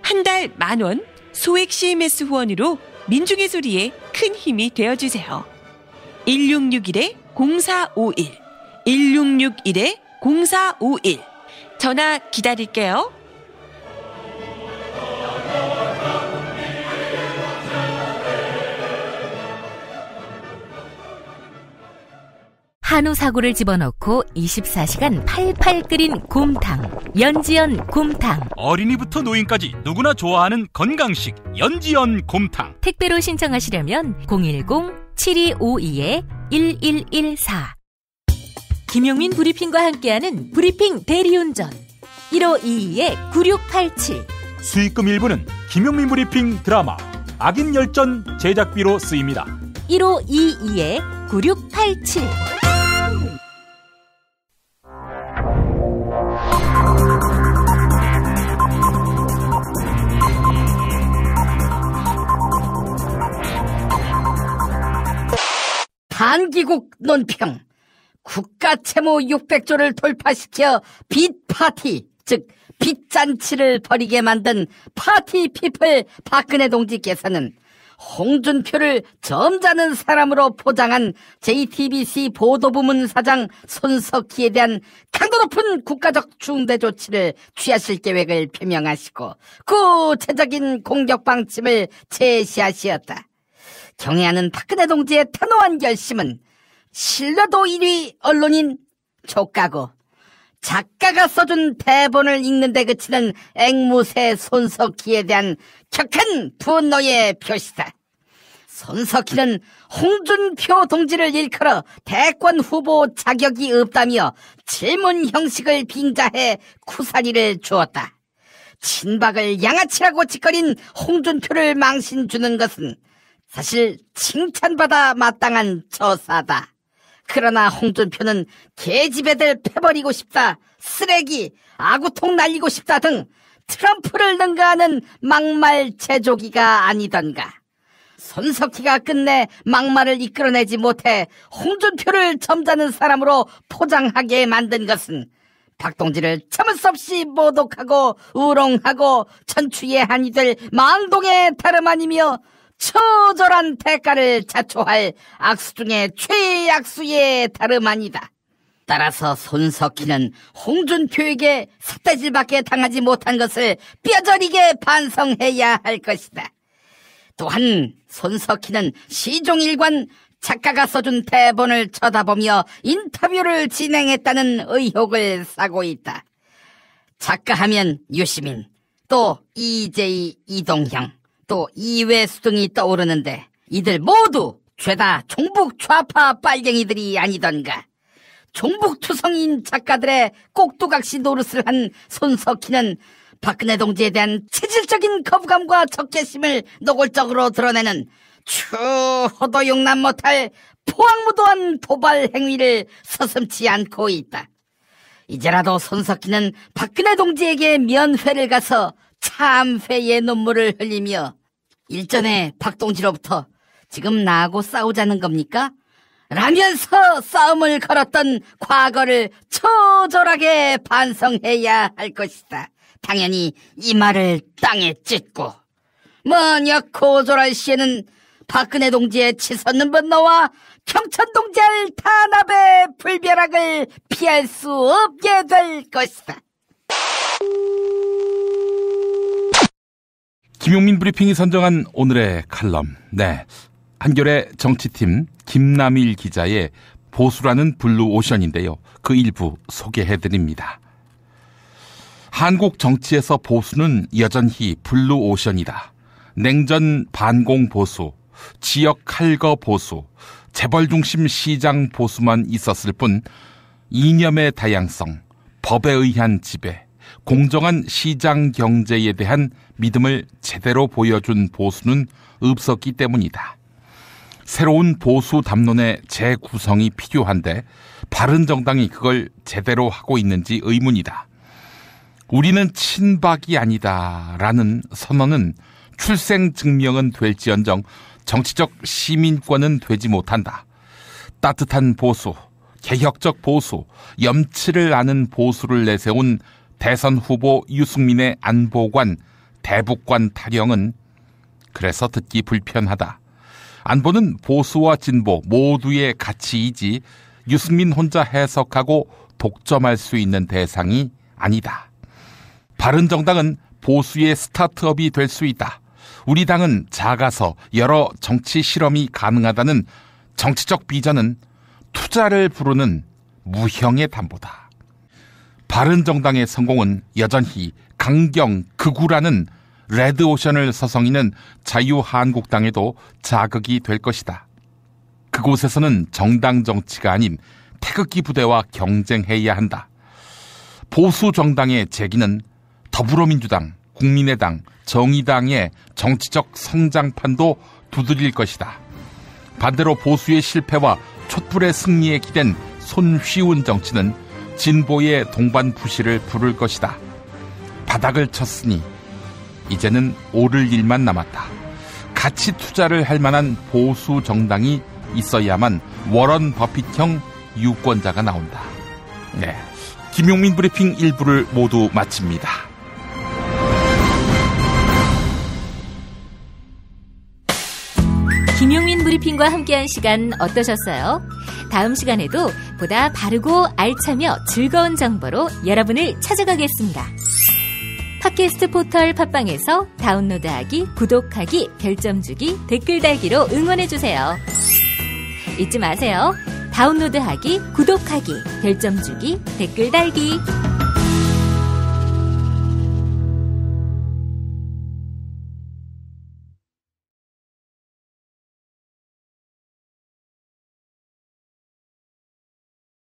한 달 10,000원 소액 CMS 후원으로 민중의 소리에 큰 힘이 되어주세요. 1661-0451 1661-0451 전화 기다릴게요. 한우 사고를 집어넣고 24시간 팔팔 끓인 곰탕, 연지연 곰탕. 어린이부터 노인까지 누구나 좋아하는 건강식 연지연 곰탕. 택배로 신청하시려면 010-7252-1114. 김용민 브리핑과 함께하는 브리핑 대리운전 1522-9687. 수익금 일부는 김용민 브리핑 드라마 악인 열전 제작비로 쓰입니다. 1522-9687. 단기국 논평. 국가 채무 600조를 돌파시켜 빚파티, 즉 빚잔치를 벌이게 만든 파티피플 박근혜 동지께서는 홍준표를 점잖은 사람으로 포장한 JTBC 보도부문 사장 손석희에 대한 강도 높은 국가적 중대 조치를 취하실 계획을 표명하시고 구체적인 공격 방침을 제시하시었다. 경애하는 박근혜 동지의 단호한 결심은 신뢰도 1위 언론인 족가고 작가가 써준 대본을 읽는데 그치는 앵무새 손석희에 대한 격한 분노의 표시다. 손석희는 홍준표 동지를 일컬어 대권 후보 자격이 없다며 질문 형식을 빙자해 쿠사리를 주었다. 친박을 양아치라고 짓거린 홍준표를 망신 주는 것은 사실 칭찬받아 마땅한 처사다. 그러나 홍준표는 계집애들 패버리고 싶다, 쓰레기, 아구통 날리고 싶다 등 트럼프를 능가하는 막말 제조기가 아니던가. 손석희가 끝내 막말을 이끌어내지 못해 홍준표를 점잖은 사람으로 포장하게 만든 것은 박동지를 참을 수 없이 모독하고 우롱하고 천추의 한이 될 망동의 다름 아니며 처절한 대가를 자초할 악수 중에 최악수의 다름 아니다. 따라서 손석희는 홍준표에게 삿대질밖에 당하지 못한 것을 뼈저리게 반성해야 할 것이다. 또한 손석희는 시종일관 작가가 써준 대본을 쳐다보며 인터뷰를 진행했다는 의혹을 사고 있다. 작가하면 유시민, 또 이재희, 이동형, 또 이회수 등이 떠오르는데 이들 모두 죄다 종북 좌파 빨갱이들이 아니던가. 종북투성인 작가들의 꼭두각시 노릇을 한 손석희는 박근혜 동지에 대한 체질적인 거부감과 적개심을 노골적으로 드러내는 추호도 용납 못할 포악무도한 도발 행위를 서슴지 않고 있다. 이제라도 손석희는 박근혜 동지에게 면회를 가서 참회의 눈물을 흘리며 일전에 박동지로부터 지금 나하고 싸우자는 겁니까? 라면서 싸움을 걸었던 과거를 처절하게 반성해야 할 것이다. 당연히 이 말을 땅에 찢고 만약 고졸할 시에는 박근혜 동지의 치솟는 분노와 경천 동지의 탄압의 불벼락을 피할 수 없게 될 것이다. 김용민 브리핑이 선정한 오늘의 칼럼. 네, 한겨레 정치팀 김남일 기자의 보수라는 블루오션인데요. 그 일부 소개해드립니다. 한국 정치에서 보수는 여전히 블루오션이다. 냉전 반공 보수, 지역 칼거 보수, 재벌 중심 시장 보수만 있었을 뿐 이념의 다양성, 법에 의한 지배, 공정한 시장 경제에 대한 믿음을 제대로 보여준 보수는 없었기 때문이다. 새로운 보수 담론의 재구성이 필요한데 바른정당이 그걸 제대로 하고 있는지 의문이다. 우리는 친박이 아니다라는 선언은 출생 증명은 될지언정 정치적 시민권은 되지 못한다. 따뜻한 보수, 개혁적 보수, 염치를 아는 보수를 내세운 대선 후보 유승민의 안보관, 대북관 타령은 그래서 듣기 불편하다. 안보는 보수와 진보 모두의 가치이지 유승민 혼자 해석하고 독점할 수 있는 대상이 아니다. 바른정당은 보수의 스타트업이 될 수 있다. 우리 당은 작아서 여러 정치 실험이 가능하다는 정치적 비전은 투자를 부르는 무형의 담보다. 바른정당의 성공은 여전히 강경, 극우라는 레드오션을 서성이는 자유한국당에도 자극이 될 것이다. 그곳에서는 정당 정치가 아닌 태극기 부대와 경쟁해야 한다. 보수 정당의 재기는 더불어민주당, 국민의당, 정의당의 정치적 성장판도 두드릴 것이다. 반대로 보수의 실패와 촛불의 승리에 기댄 손쉬운 정치는 진보의 동반부시를 부를 것이다. 바닥을 쳤으니 이제는 오를 일만 남았다. 가치 투자를 할 만한 보수 정당이 있어야만 워런 버핏형 유권자가 나온다. 네, 김용민 브리핑 1부를 모두 마칩니다. 김용민 브리핑과 함께한 시간 어떠셨어요? 다음 시간에도 보다 바르고 알차며 즐거운 정보로 여러분을 찾아가겠습니다. 팟캐스트 포털 팟빵에서 다운로드하기, 구독하기, 별점 주기, 댓글 달기로 응원해주세요. 잊지 마세요. 다운로드하기, 구독하기, 별점 주기, 댓글 달기.